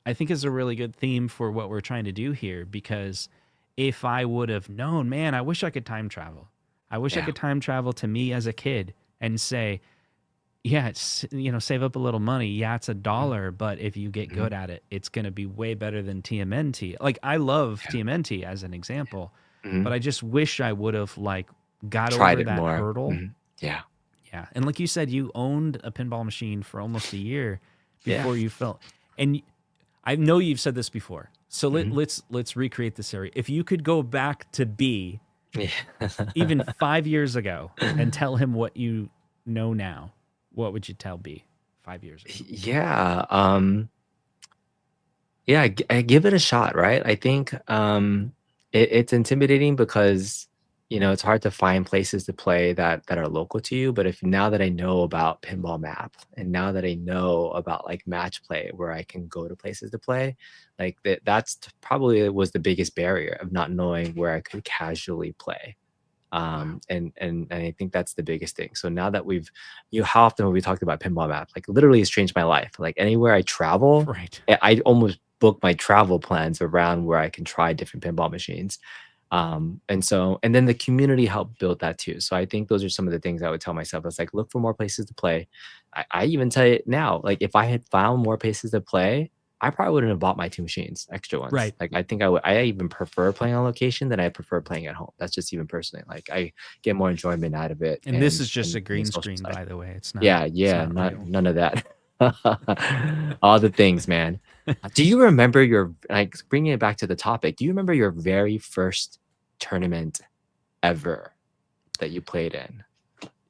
I think is a really good theme for what we're trying to do here because if I would have known, man, I wish I could time travel. I wish I Yeah. could time travel to me as a kid and say, yeah, it's, save up a little money. Yeah, it's a Mhm. dollar, but if you get Mhm. good at it, it's going to be way better than TMNT. Like I love Yeah. TMNT as an example, but Mhm. I just wish I would have like got Tried over it that more. hurdle. Mhm. Yeah. Yeah. And like you said, you owned a pinball machine for almost a year Yeah. before you felt, and I know you've said this before. So Mhm. let's recreate this area. If you could go back to B Yeah. even 5 years ago and tell him what you know now, what would you tell B 5 years ago? Yeah. Yeah, I give it a shot, right? I think it's intimidating because it's hard to find places to play that are local to you. But if now that I know about Pinball Map and now that I know about like match play where I can go to places to play, like probably was the biggest barrier of not knowing where I could casually play. Wow. And I think that's the biggest thing. So now that how often have we talked about Pinball Map? Like literally, it's changed my life. Like anywhere I travel, Right. I almost book my travel plans around where I can try different pinball machines. And then the community helped build that too. So I think those are some of the things I would tell myself. It's like look for more places to play. I even tell you now, like if I had found more places to play, I probably wouldn't have bought my 2 machines, extra ones. Right. Like, I think I even prefer playing on location than I prefer playing at home. That's just even personally, like, I get more enjoyment out of it And this and is just a the green social screen, side. by the way. Yeah, It's yeah, not not real. none of that. All the things, man. Do you remember bringing it back to the topic, do you remember your very first tournament ever that you played in?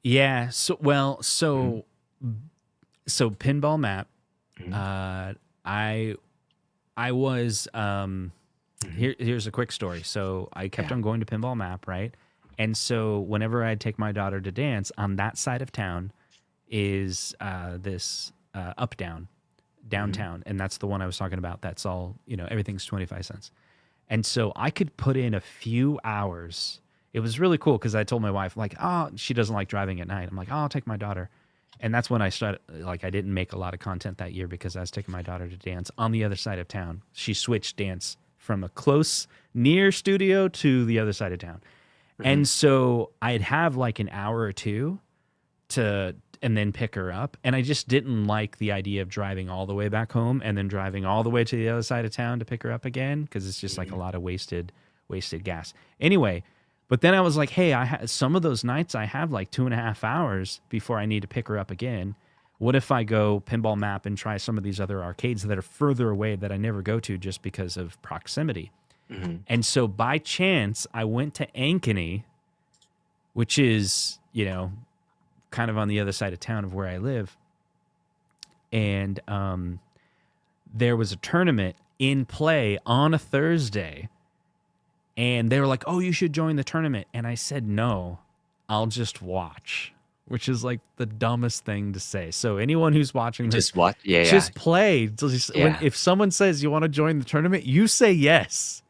Yeah. Mhm, So pinball map. mhm, Uh, I I was mhm. here's a quick story. So I kept Yeah. on going to pinball map, right? And so whenever I'd take my daughter to dance on that side of town is this up down Mhm, downtown, and that's the one I was talking about. That's all everything's 25 cents. And so I could put in a few hours. It was really cool because I told my wife, like, oh, she doesn't like driving at night. I'm like, oh, I'll take my daughter. And that's when I started, like, I didn't make a lot of content that year because I was taking my daughter to dance on the other side of town. She switched dance from a close, near studio to the other side of town. mhm, And so I'd have like an hour or two to and then pick her up, and I just didn't like the idea of driving all the way back home and then driving all the way to the other side of town to pick her up again because it's just like a mhm, lot of wasted gas anyway. But then I was like, hey, some of those nights I have like 2.5 hours before I need to pick her up again. What if I go pinball map and try some of these other arcades that are further away that I never go to just because of proximity? Mhm. And so by chance, I went to Ankeny, which is, kind of on the other side of town of where I live. And there was a tournament in play on a Thursday. And they were like, "Oh, you should join the tournament." And I said, "No, I'll just watch," which is like the dumbest thing to say. So anyone who's watching this, Just watch. Yeah, yeah, just play. Just, yeah. if someone says you want to join the tournament, you say yes.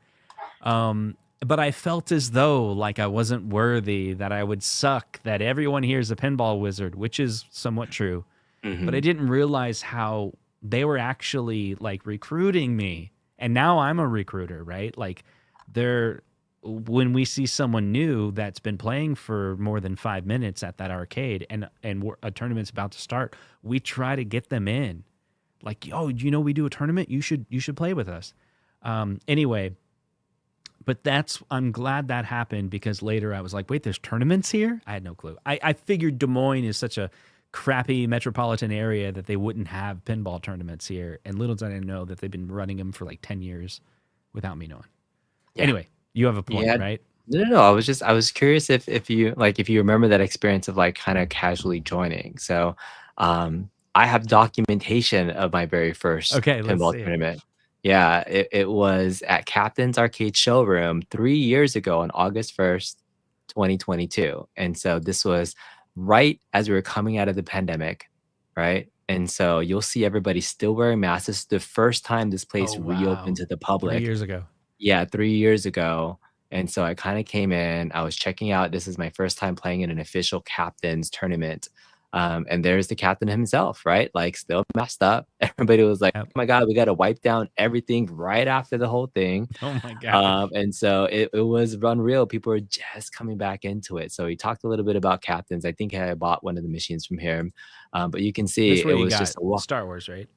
But I felt as though like I wasn't worthy, that I would suck, that everyone here is a pinball wizard, which is somewhat true. But I Mhm. didn't realize how they were actually like recruiting me. And now I'm a recruiter, right? Like they're when we see someone new that's been playing for more than 5 minutes at that arcade, and a tournament's about to start, we try to get them in. Like, "Oh, we do a tournament. You should play with us." Anyway, but I'm glad that happened, because later I was like, "Wait, there's tournaments here?" I had no clue. I figured Des Moines is such a crappy metropolitan area that they wouldn't have pinball tournaments here. And little did I know that they've been running them for like 10 years without me knowing. Yeah. Anyway, you have a point, Yeah. right? No, no, no. I was curious if you like if you remember that experience of like kind of casually joining. So, I have documentation of my very first Okay, let's pinball see it. tournament. Yeah, it was at Captain's Arcade Showroom 3 years ago on August 1st, 2022. And so this was right as we were coming out of the pandemic, right? And so you'll see everybody still wearing masks. This is the first time this Oh, place reopened wow. to the 3 public. years ago. Yeah, 3 years ago, and so I kinda came in, I was checking out, this is my first time playing in an official captain's tournament, and there's the captain himself, right? Like, still messed up. Everybody was like, Yep. "Oh my god, we gotta wipe down everything right after the whole thing." Oh my gosh. And so it was unreal, people were just coming back into it, so we talked a little bit about captains, I think I bought one of the machines from him, but you can see This is where it you was got just a wa Star Wars, right?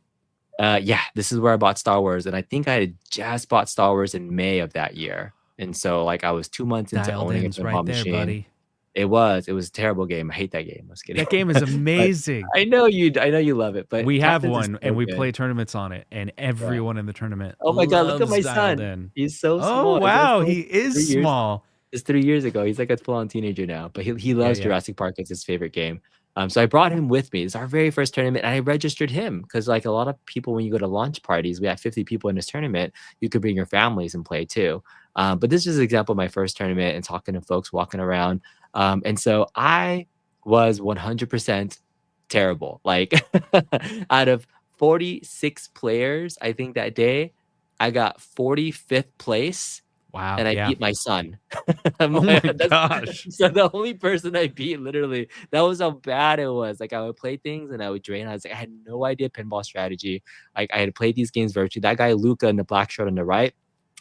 yeah, this is where I bought Star Wars, and I think I had just bought Star Wars in May of that year, and so, like, I was 2 months into Dialed owning a in's right pinball there, machine. buddy. It was a terrible game, I hate that game, I was kidding. That game is But amazing. I know you love it, but We have Captains is one and so we good. play tournaments on it, and Yeah. everyone in the tournament Oh my god, look at loves my Dialed son. In. He's so Oh, small. Isn't that wow. so He is 3 years small. it's 3 years ago. He's like a full-on teenager now, but he Yeah, loves yeah. Jurassic Park. It's his favorite game. So I brought him with me. It's our very first tournament, and I registered him because, like a lot of people, when you go to launch parties, we have 50 people in this tournament. You could bring your families and play too. But this is an example of my first tournament and talking to folks walking around. And so I was 100% terrible. Like out of 46 players, I think that day, I got 45th place Wow. and I Yeah. beat my son. Oh my That's gosh. so the only person I beat, literally, that was how bad it was. Like, I would play things and I would drain. I was like, I had no idea pinball strategy. Like, I had played these games virtually. That guy, Luca, in the black shirt on the right,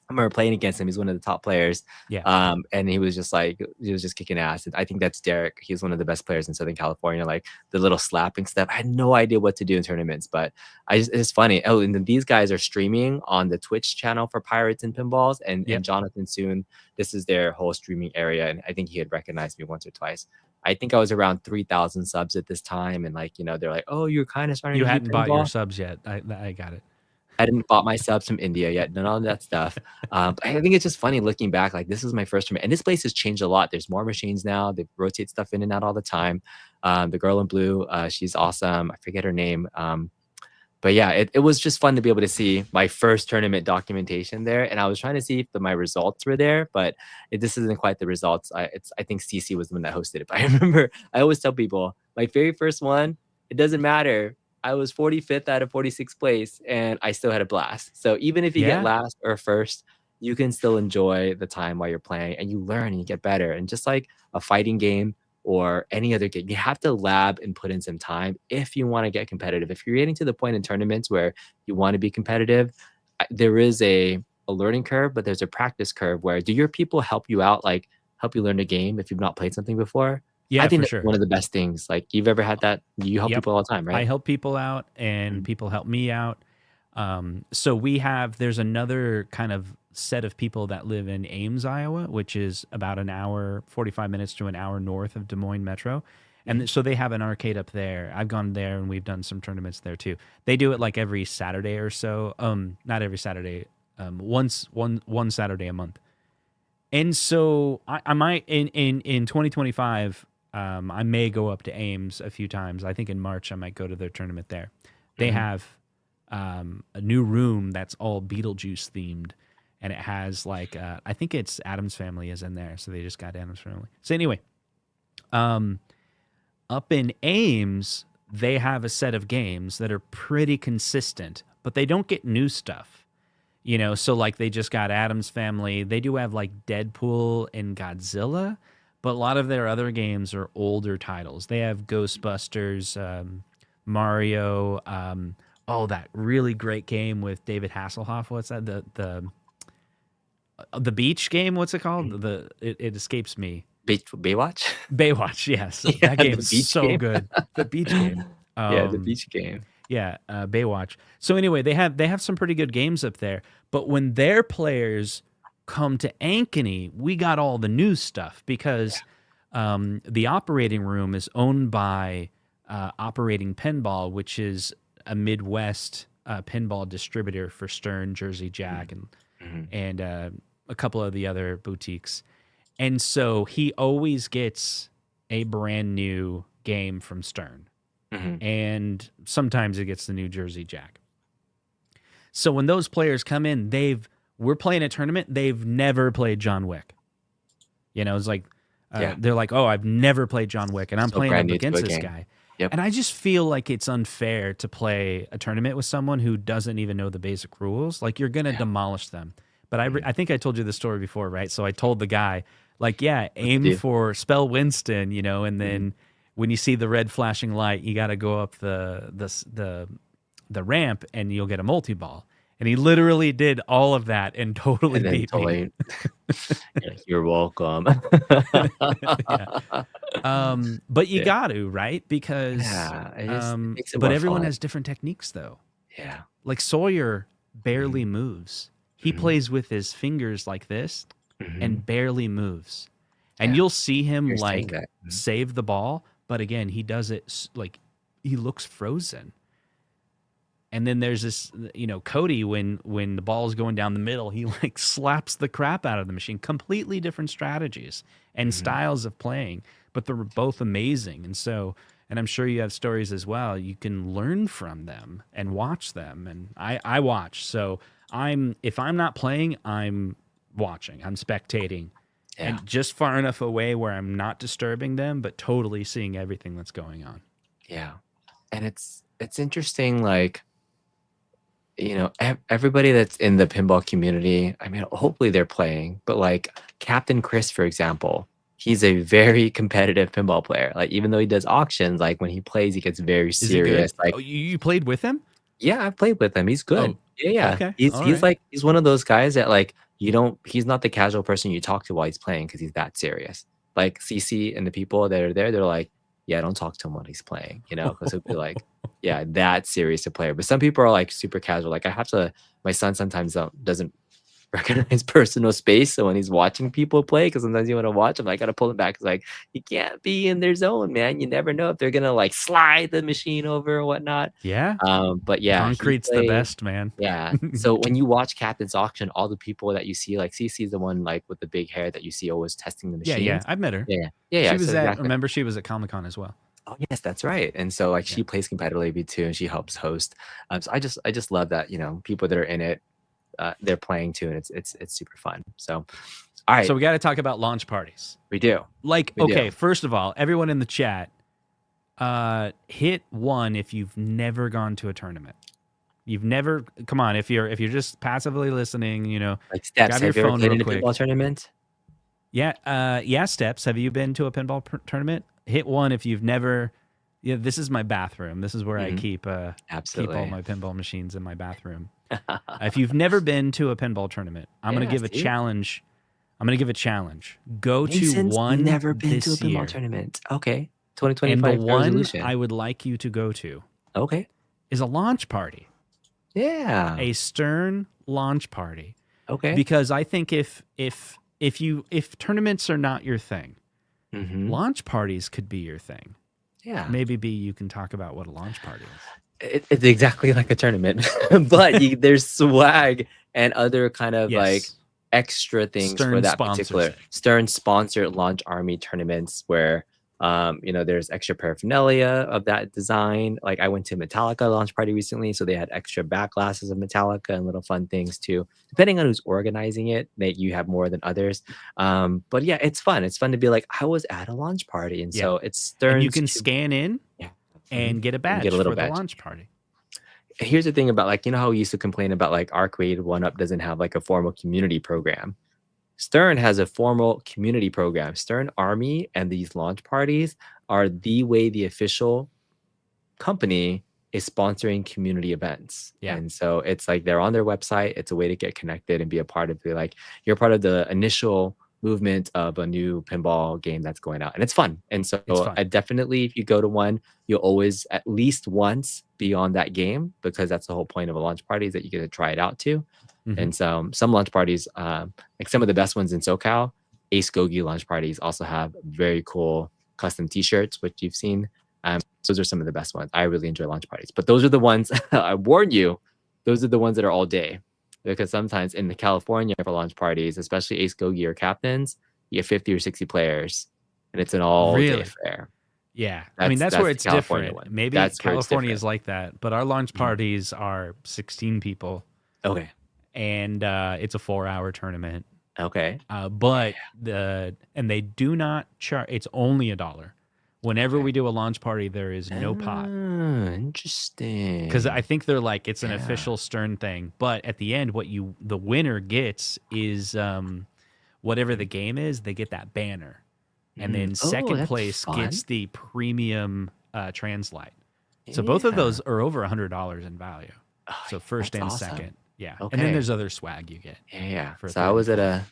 I remember playing against him. He's one of the top players. Yeah. And he was just like, he was just kicking ass. And I think that's Derek. He's one of the best players in Southern California. Like the little slapping stuff. I had no idea what to do in tournaments, but it's funny. Oh, and then these guys are streaming on the Twitch channel for Pirates and Pinballs. And Yep. Jonathan Soon, this is their whole streaming area. And I think he had recognized me once or twice. I think I was around 3,000 subs at this time. And like, they're like, oh, you're kind of starting You to do hadn't bought your pinball. subs yet. I got it. I hadn't bought my subs from India yet, none of that stuff. But I think it's just funny looking back, like this is my first tournament, and this place has changed a lot. There's more machines now. They rotate stuff in and out all the time. The girl in blue, she's awesome. I forget her name. But yeah, it was just fun to be able to see my first tournament documentation there. And I was trying to see if my results were there, but this isn't quite the results. I think CC was the one that hosted it. But I remember I always tell people my very first one, it doesn't matter. I was 45th out of 46th place and I still had a blast. So even if you get Yeah. last or first, you can still enjoy the time while you're playing and you learn and you get better. And just like a fighting game or any other game, you have to lab and put in some time if you want to get competitive. If you're getting to the point in tournaments where you want to be competitive, there is a learning curve, but there's a practice curve where do your people help you out, like help you learn the game if you've not played something before? I Yeah, think for that's sure. one of the best things. Like you've ever had that? You help Yep. people all the time, I right? help people out and Mhm. people help me out. So there's another kind of set of people that live in Ames, Iowa, which is about an hour, 45 minutes to an hour north of Des Moines Metro. And so they have an arcade up there. I've gone there and we've done some tournaments there too. They do it like every Saturday or so. Not every Saturday. one Saturday a month. And so I might in 2025, I may go up to Ames a few times. I think in March I might go to their tournament there. They Mhm. have a new room that's all Beetlejuice themed, and it has like I think it's Adam's Family is in there, so they just got Adam's Family. So anyway, up in Ames, they have a set of games that are pretty consistent, but they don't get new stuff. So like they just got Adam's Family. They do have like Deadpool and Godzilla, but a lot of their other games are older titles. They have Ghostbusters, Mario, that really great game with David Hasselhoff. What's that? The beach game, what's it called? It escapes me. Baywatch? Baywatch, yes. Yeah, That the game's beach so game. good. The beach game. Yeah, the beach game. Yeah, Baywatch. So anyway, they have some pretty good games up there. But when their players come to Ankeny, we got all the new stuff because the operating room is owned by Operating Pinball, which is a Midwest pinball distributor for Stern, Jersey Jack, Mhm. and a couple of the other boutiques. And so he always gets a brand new game from Stern. Mhm. And sometimes it gets the New Jersey Jack. So when those players come in, we're playing a tournament, they've never played John Wick. It's like Yeah. they're like, "Oh, I've never played John Wick," and I'm So playing brand up new to against a this game. guy. Yep. And I just feel like it's unfair to play a tournament with someone who doesn't even know the basic rules. Like you're gonna Yeah. demolish them. But I Mhm. think I told you the story before, right? So I told the guy, like, yeah, What's the aim deal? for spell Winston, and Mhm. then when you see the red flashing light, you got to go up the ramp, and you'll get a multi ball. And he literally did all of that and totally And then beat me. totally yeah, you're welcome. Yeah. But you Yeah. got to, right? Because Yeah, it makes it but more everyone fun. has different techniques though. Yeah. Like Sawyer Mhm. barely moves. He Mhm. plays with his fingers like this Mhm. and barely moves. And Yeah. you'll see him You're saying like that. Mhm. save the ball, but again, he does it like he looks frozen. And then there's this, Cody, when the ball is going down the middle, he like slaps the crap out of the machine. Completely different strategies and Mhm. styles of playing, but they're both amazing. And I'm sure you have stories as well. You can learn from them and watch them. And I watch. So if I'm not playing, I'm watching. I'm spectating, Yeah. and just far enough away where I'm not disturbing them, but totally seeing everything that's going on. Yeah. And it's interesting, like, everybody that's in the pinball community, I mean, hopefully they're playing, but like Captain Chris, for example, he's a very competitive pinball player. Like, even though he does auctions, like when he plays, he gets very Is he good? serious. Like, Oh, you played with him? yeah, I've played with him. He's good. Oh, Yeah, yeah. okay. He's All he's right. like he's one of those guys that like he's not the casual person you talk to while he's playing because he's that serious. Like CC and the people that are there, they're like, yeah, don't talk to him when he's playing, because he'll be like, yeah, that serious a player. But some people are like super casual. Like my son sometimes doesn't recognize personal space. So when he's watching people play, because sometimes you want to watch him, I gotta pull him back. It's like you can't be in their zone, man. You never know if they're gonna like slide the machine over or whatnot. Yeah. But yeah, he Concrete's the plays. best, man. Yeah. So when you watch Captain's Auction, all the people that you see, like CC is the one like with the big hair that you see always testing the Yeah, yeah. machines. I've met her. Yeah, yeah, She yeah. was So exactly. remember she was at Comic-Con as well. Oh yes, that's right. And so like Yeah. she plays competitively too, and she helps host. So I just love that people that are in it, they're playing too, and it's super fun. So, all right, So we got to talk about launch parties. we do. Like, We do. okay, first of all, everyone in the chat, hit 1 if you've never gone to a tournament. You've never, come on, if you're just passively listening, Like Steps, grab your have you ever phone played real in a quick. pinball tournament? Yeah, Steps, have you been to a pinball tournament? Hit 1 if you've never. Yeah, this is my bathroom. This is where I Mhm. keep all Absolutely. my pinball machines in my bathroom. If you've never been to a pinball tournament, I'm going to Yeah, give a see? challenge. Go to Mason's one never been to a this pinball year. tournament. Okay, And the 2025 one resolution. I would like you to go to Okay. is a launch party, Yeah. a Stern launch party. Okay. Because I think if tournaments are not your thing, Mhm. launch parties could be your thing. Yeah. Maybe you can talk about what a launch party is. It's exactly like a tournament, but there's swag and other kind of like Yes. extra things for Stern that sponsors particular it. Stern sponsored launch army tournaments where there's extra paraphernalia of that design. Like I went to Metallica launch party recently, so they had extra back glasses of Metallica and little fun things too. Depending on who's organizing it, that you have more than others. But yeah, it's fun. It's fun to be like, I was at a launch party, and Yeah. so it's And you Stern's can to scan in yeah. and get a And get a badge little for the badge. launch party. Here's the thing about like, how we used to complain about like our creative one up doesn't have like a formal community program. Stern has a formal community program. Stern Army and these launch parties are the way the official company is sponsoring community events. Yeah. And so it's like they're on their website. It's a way to get connected and be a part of the like you're part of the initial movement of a new pinball game that's going out. And it's fun. And so It's fun. I definitely if you go to one, you'll always at least once be on that game because that's the whole point of a launch party is that you get to try it out too. Mhm. And so some launch parties, like some of the best ones in SoCal, Ace Gogi launch parties also have very cool custom T-shirts, which you've seen. Those are some of the best ones. I really enjoy launch parties, but those are the ones I warn you. Those are the ones that are all day, because sometimes in the California for launch parties, especially Ace Gogi or Captains, you get 50 or 60 players, and it's an all-day Really? affair. Yeah. I mean, that's where That's the it's California different. one. Maybe That's where it's California different. is like that, but our launch Mhm. parties are 16 people Okay. and it's a 4-hour tournament. Okay. But they do not charge. It's only $1. Whenever Okay. we do a launch party, there is no pot. Interesting. Because I think they're like it's an Yeah. official Stern thing. But at the end, the winner gets is whatever the game is. They get that banner, and then second that's place fun. gets the premium translite. So both of those are over $100 in value. Oh, So first that's and awesome. second, yeah. Okay. And then there's other swag you get. Yeah. For So I third was and at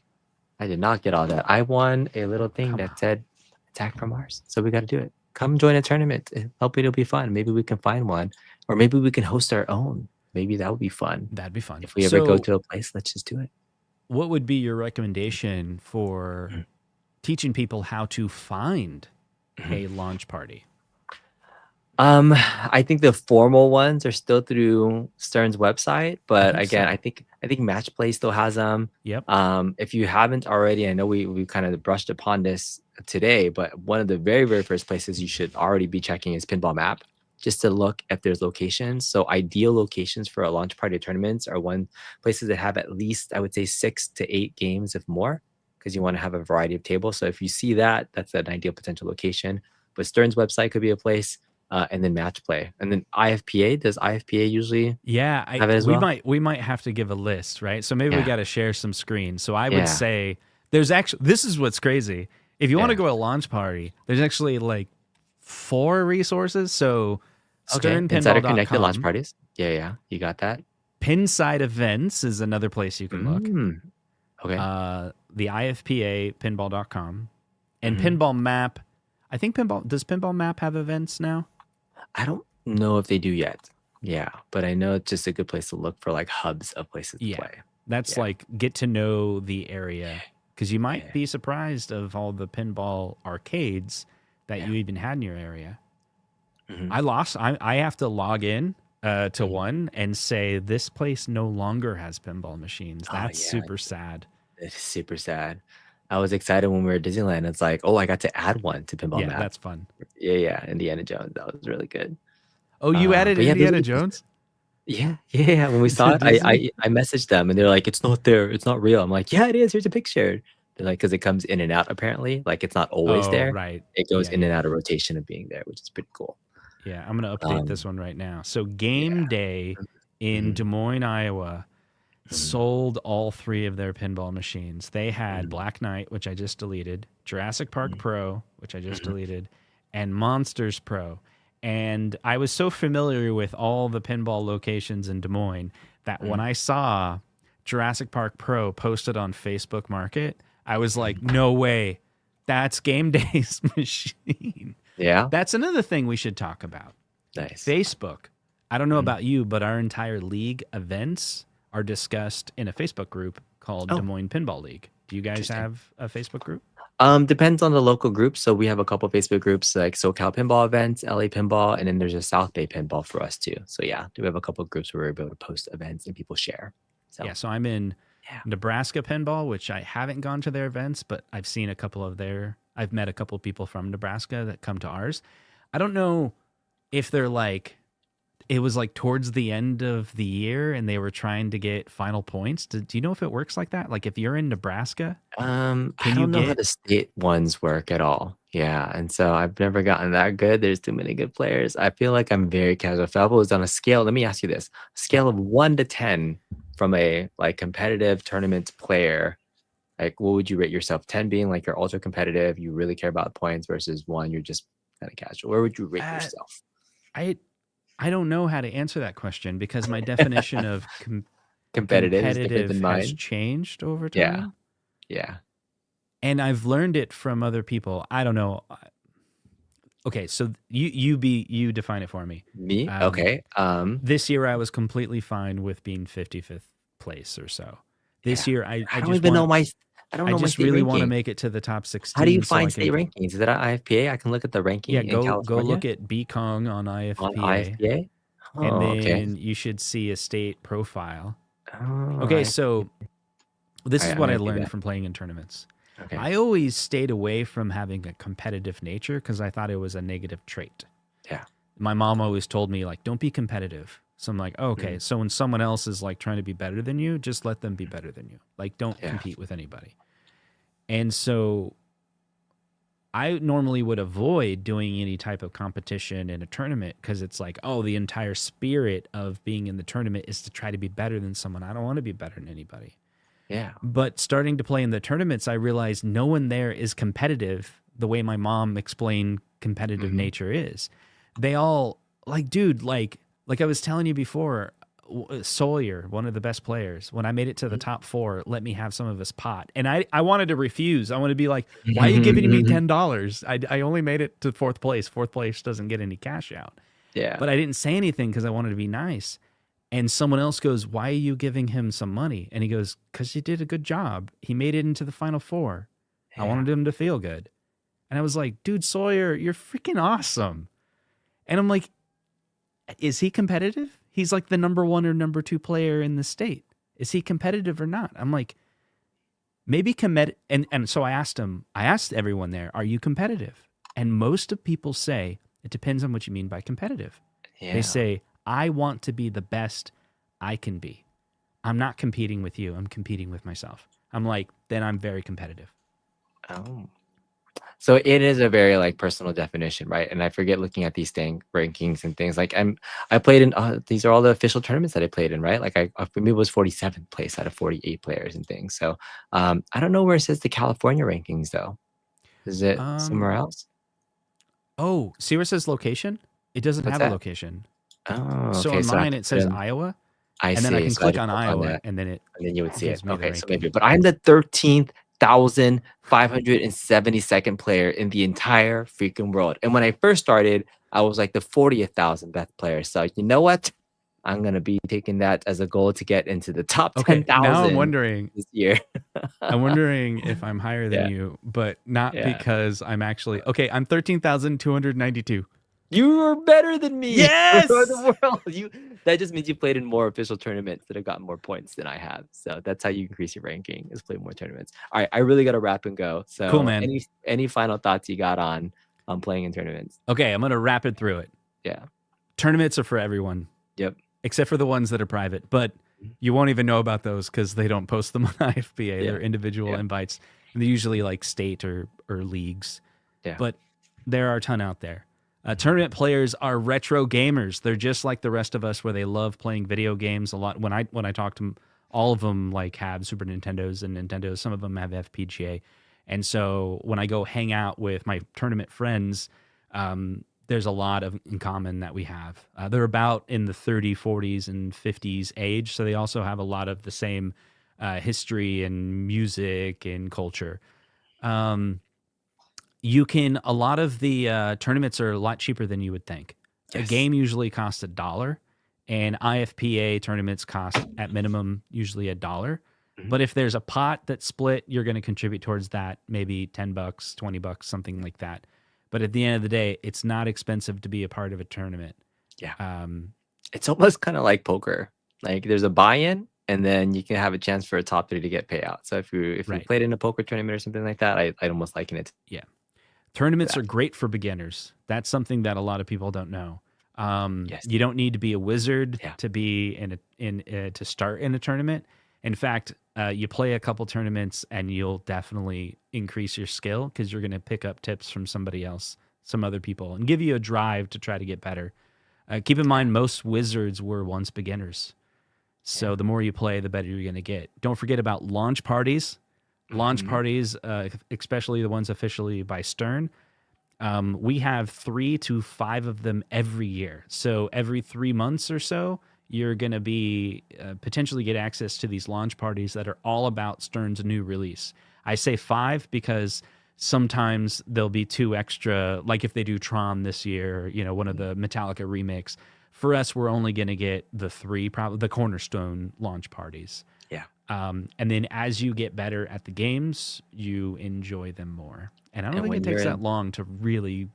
I did not get all that. I won a little thing Come that on. said attack from Mars. So we got to do it. Come join a tournament. Hopefully it'll be fun. Maybe we can find one, or maybe we can host our own. Maybe that would be fun. That'd be fun. If we ever go So to a place, let's just do it. what would be your recommendation for teaching people how to find a launch party? I think the formal ones are still through Stern's website, but think again, so. I think Match Play still has them. Yep. If you haven't already, I know we kind of brushed upon this today, but one of the very, very first places you should already be checking is Pinball Map, just to look if there's locations. So ideal locations for a launch party tournaments are places that have at least, I would say, 6 to 8 games, if more, because you want to have a variety of tables. So if you see that, that's an ideal potential location. But Stern's website could be a place. And then Match Play, and then IFPA. Does IFPA usually have it as well? We might have to give a list, right? So maybe we Yeah. got to share some screens. So I would Yeah. say there's actually this is what's crazy. If you want to Yeah. go to a launch party, there's actually like 4 resources. So Okay. Insider connected launch sternpinball.com, parties. Yeah, you got that. Pinside Events is another place you can look. Okay. The IFPA pinball.com and Mhm. Pinball Map. I think does Pinball Map have events now? I don't know if they do yet. Yeah, but I know it's just a good place to look for like hubs of places to Yeah. play. That's Yeah. like get to know the area because you might Yeah. be surprised of all the pinball arcades that Yeah. you even had in your area. Mhm. I have to log in to Mhm. one and say this place no longer has pinball machines. Oh, That's yeah. super sad. It's super sad. I was excited when we were at Disneyland. It's like, oh, I got to add one to Pinball Yeah, Map. that's fun. Yeah, Indiana Jones. That was really good. Oh, you added But yeah, those are Indiana the places. Jones? Yeah. When we To saw it, Disney? I messaged them and they're like, "It's not there. It's not real." I'm like, "Yeah, it is. Here's a picture." They're like, "'Cause it comes in and out apparently. Like it's not always Oh, there. right. It goes Yeah, in and yeah. out of rotation of being there, which is pretty cool." Yeah, I'm going to update this Um, one right now. So yeah. Game Day in Mhm. Des Moines, Iowa Mhm. sold all 3 of their pinball machines. They had Mhm. Black Knight, which I just deleted, Jurassic Park Mhm. Pro, which I just Mhm. deleted, and Monsters Pro. And I was so familiar with all the pinball locations in Des Moines that when Mhm. I saw Jurassic Park Pro posted on Facebook Market, I was like, Mhm. no way. That's Game Day's machine. Yeah. That's another thing we should talk about. Nice. Facebook. I don't know Mhm. about you, but our entire league events are discussed in a Facebook group called Des Oh, Moines Pinball League. Do you guys interesting. have a Facebook group? Depends on the local group. So we have a couple Facebook groups like SoCal Pinball Events, LA Pinball, and then there's a South Bay Pinball for us too. So yeah, we have a couple of groups where we're able to post events and people share. Yeah, So so I'm in yeah. Nebraska Pinball, which I haven't gone to their events, but I've seen a couple of their. I've met a couple of people from Nebraska that come to ours. I don't know if they're like it was like towards the end of the year and they were trying to get final points. Do you know if it works like that? Like if you're in Nebraska, I can you don't know how get the state ones work at all. Yeah, and so I've never gotten that good. There's too many good players. I feel like I'm very casual. If I was on a scale, let me ask you this: a scale of 1 to 10 from a like competitive tournament player, like what would you rate yourself? 10 being like you're ultra competitive, you really care about points, versus one you're just kind of casual. Where would you rate uh, yourself? I I don't know how to answer that question because my definition of Competitive is different competitive than has mine. changed over Yeah, time. yeah. And I've learned it from other people. I don't know. Okay, so you define it for me. Me? Um, Okay. this year I was completely fine with being 55th place or so. This Yeah. year I I I don't just even want know to my I don't I know my just state really want to ranking. make it to the top How do you 16 so I find can state rankings? Is it at IFPA? I can look at the yeah, ranking in go California look at Kong on on IFPA IFPA? and Oh, okay. then you should see a state profile. Oh, Okay, IFPA. so this is Alright, I'm what I gonna do learned that. from playing in tournaments. Okay. I always stayed away from having a competitive nature because I thought it was a negative trait. Yeah. My mom always told me like don't be competitive. So I'm like, oh, okay, Mhm. so when someone else is like trying to be better than you, just let them be better than you. Like don't Yeah. compete with anybody. And so I normally would avoid doing any type of competition in a tournament because it's like, oh, the entire spirit of being in the tournament is to try to be better than someone. I don't want to be better than anybody. Yeah. But starting to play in the tournaments, I realized no one there is competitive the way my mom explained competitive Mhm. nature is. They all like, dude, like I was telling you before, Sawyer, one of the best players, when I made it to the Mhm. top four, let me have some of his pot. And I wanted to refuse. I wanted to be like, why are you Mhm, giving me mhm. $10? I only made it to fourth place. Fourth place doesn't get any cash out. Yeah. But I didn't say anything because I wanted to be nice. And someone else goes, why are you giving him some money? And he goes, because he did a good job. He made it into the final four. I Yeah. wanted him to feel good. And I was like, dude, Sawyer, you're freaking awesome. And I'm like, is he competitive? He's like the number one or number two player in the state. Is he competitive or not? I'm like, maybe commit. And so I asked everyone there, are you competitive? And most of people say, it depends on what you mean by competitive. They Yeah. say, I want to be the best I can be. I'm not competing with you. I'm competing with myself. I'm like, then I'm very competitive. Oh. So it is a very like personal definition, right? And I forget looking at these thing rankings and things like I played in these are all the official tournaments that I played in, right? Like for me it was 47th place out of 48 players and things. So I don't know where it says the California rankings though. Is it Um, somewhere else? oh, see where it says location? It doesn't What's have a that? location. Oh, So okay. on So I have mine, to it put says in. Iowa, I and then I see. can So I had click to on click on Iowa, that, and then it and then you would see it. gives me the Okay, so maybe, ranking. but I'm the 13,572nd player in the entire freaking world. And when I first started, I was like the 40,000th best player. So you know what? I'm gonna be taking that as a goal to get into the top Okay, now 10,000 this year. I'm wondering if I'm higher than Yeah, you, but not yeah. because I'm actually okay. I'm 13,292. You are better than me around Yes. the world. You that just means you played in more official tournaments that have gotten more points than I have. So that's how you increase your ranking is play more tournaments. All right, I really got to wrap and go. Cool, So man. any final thoughts you got on playing in tournaments? Okay, I'm gonna rapid through it. Yeah. Tournaments are for everyone, Yep. except for the ones that are private, but Mhm. you won't even know about those because they don't post them on IFBA. Yeah. They're individual Yeah. invites, and they're usually like state or leagues. Yeah. But there are a ton out there. Mhm. Tournament players are retro gamers. They're just like the rest of us, where they love playing video games a lot. When I talk to them, all of them like have Super Nintendos and Nintendos. Some of them have FPGA, and so when I go hang out with my tournament friends, there's a lot of in common that we have. They're about in the 30, 40s, and 50s age, so they also have a lot of the same history and music and culture. Um, you can a lot of the tournaments are a lot cheaper than you would think. A Yes. game usually costs $1, and IFPA tournaments cost at minimum usually $1. Mhm. But if there's a pot that's split, you're going to contribute towards that, maybe $10, $20, something like that. But at the end of the day, it's not expensive to be a part of a tournament. Yeah. Um, It's almost kind of like poker. Like there's a buy-in and then you can have a chance for a top 3 to get payout. So if you Right. played in a poker tournament or something like that, I'd almost liken it to Yeah. Tournaments that. are great for beginners. That's something that a lot of people don't know. Yes. You don't need to be a wizard Yeah. to be to start in a tournament. In fact, you play a couple tournaments and you'll definitely increase your skill because you're going to pick up tips from somebody else, some other people, and give you a drive to try to get better. Keep in mind, most wizards were once beginners. So the more you play, the better you're going to get. Don't forget about launch parties. Launch parties, especially the ones officially by Stern, we have 3 to 5 of them every year. So every 3 months or so, you're going to be potentially get access to these launch parties that are all about Stern's new release. I say 5 because sometimes there'll be 2 extra, like if they do Tron this year, one of the Metallica remakes. For us, we're only going to get the 3, probably the cornerstone launch parties. Yeah. And then as you get better at the games, you enjoy them more. And I don't think when it takes you're that long to really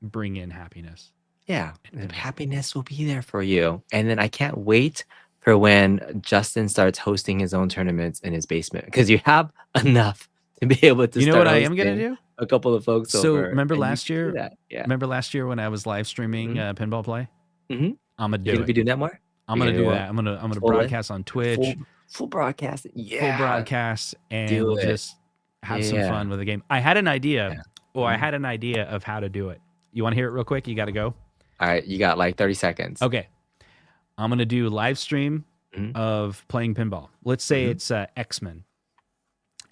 bring in happiness. Yeah, the happiness will be there for you. And then I can't wait for when Justin starts hosting his own tournaments in his basement because you have enough to be able to You know what start I am going to hosting do? a couple of folks So over, remember and you last can do year? that. Yeah. Remember last year when I was live streaming pinball play? Mhm. I'm gonna You're do gonna be it. doing that more? I'm You're gonna gonna do go that. I'm gonna full in? broadcast on Twitch, Full broadcast? full Yeah, broadcast, and do we'll it. just have some Yeah. fun with the game. I had an idea. Yeah. Oh, I Mhm. had an idea of how to do it. You want to hear it real quick? You got to go. Alright, you got, like, 30 seconds. Okay. I'm gonna do live stream Mhm. of playing pinball. Let's say Mhm. it's X-Men.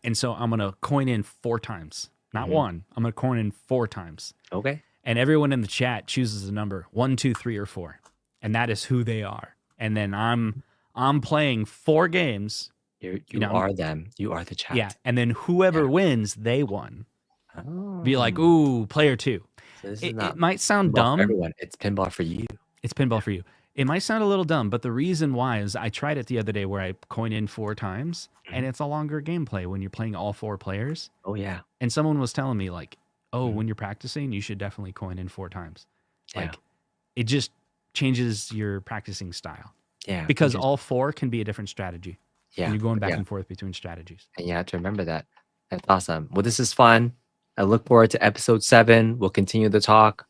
And so I'm going to coin in 4 times, not Mhm. 1. I'm going to coin in 4 times. Okay. And everyone in the chat chooses a number 1, 2, 3, or 4. And that is who they are. And then I'm playing 4 games. You know, are them. You are the chat. Yeah. And then whoever wins, they won. Be like, Oh. ooh, player 2. So this is It not might sound pinball for dumb. everyone. It's pinball for you. It's pinball for you. It might sound a little dumb, but the reason why is I tried it the other day where I coin in 4 times, and it's a longer gameplay when you're playing all 4 players. Oh, yeah. And someone was telling me like, oh, when you're practicing, you should definitely coin in 4 times. Like, it just changes your practicing style. Yeah. Because all 4 can be a different strategy. Yeah. And you're going back and forth between strategies. And you have to remember that. That's awesome. Well, this is fun. I look forward to episode 7. We'll continue the talk.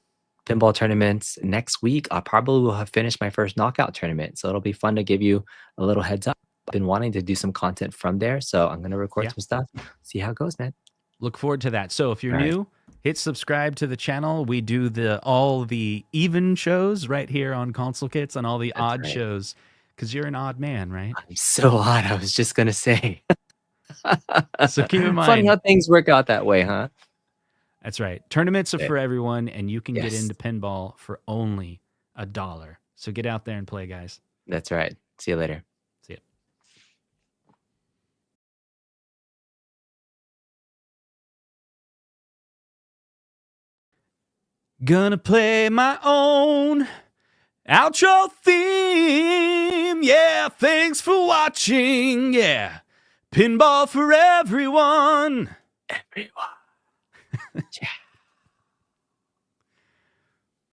Pinball tournaments. Next week, I probably will have finished my first knockout tournament. So it'll be fun to give you a little heads up. I've been wanting to do some content from there. So I'm going to record some stuff. See how it goes, man. Look forward to that. So if you're new, hit subscribe to the channel. We do all the even shows right here on Console Kits and all the odd shows because you're an odd man, right? I'm so odd. I was just going to say. So keep in mind. Funny how things work out that way, huh? That's right. Tournaments are for everyone, and you can get Yes. into pinball for only $1. So get out there and play, guys. That's right. See you later. See ya. Gonna play my own outro theme. Yeah, thanks for watching. Yeah, pinball for everyone. Everyone.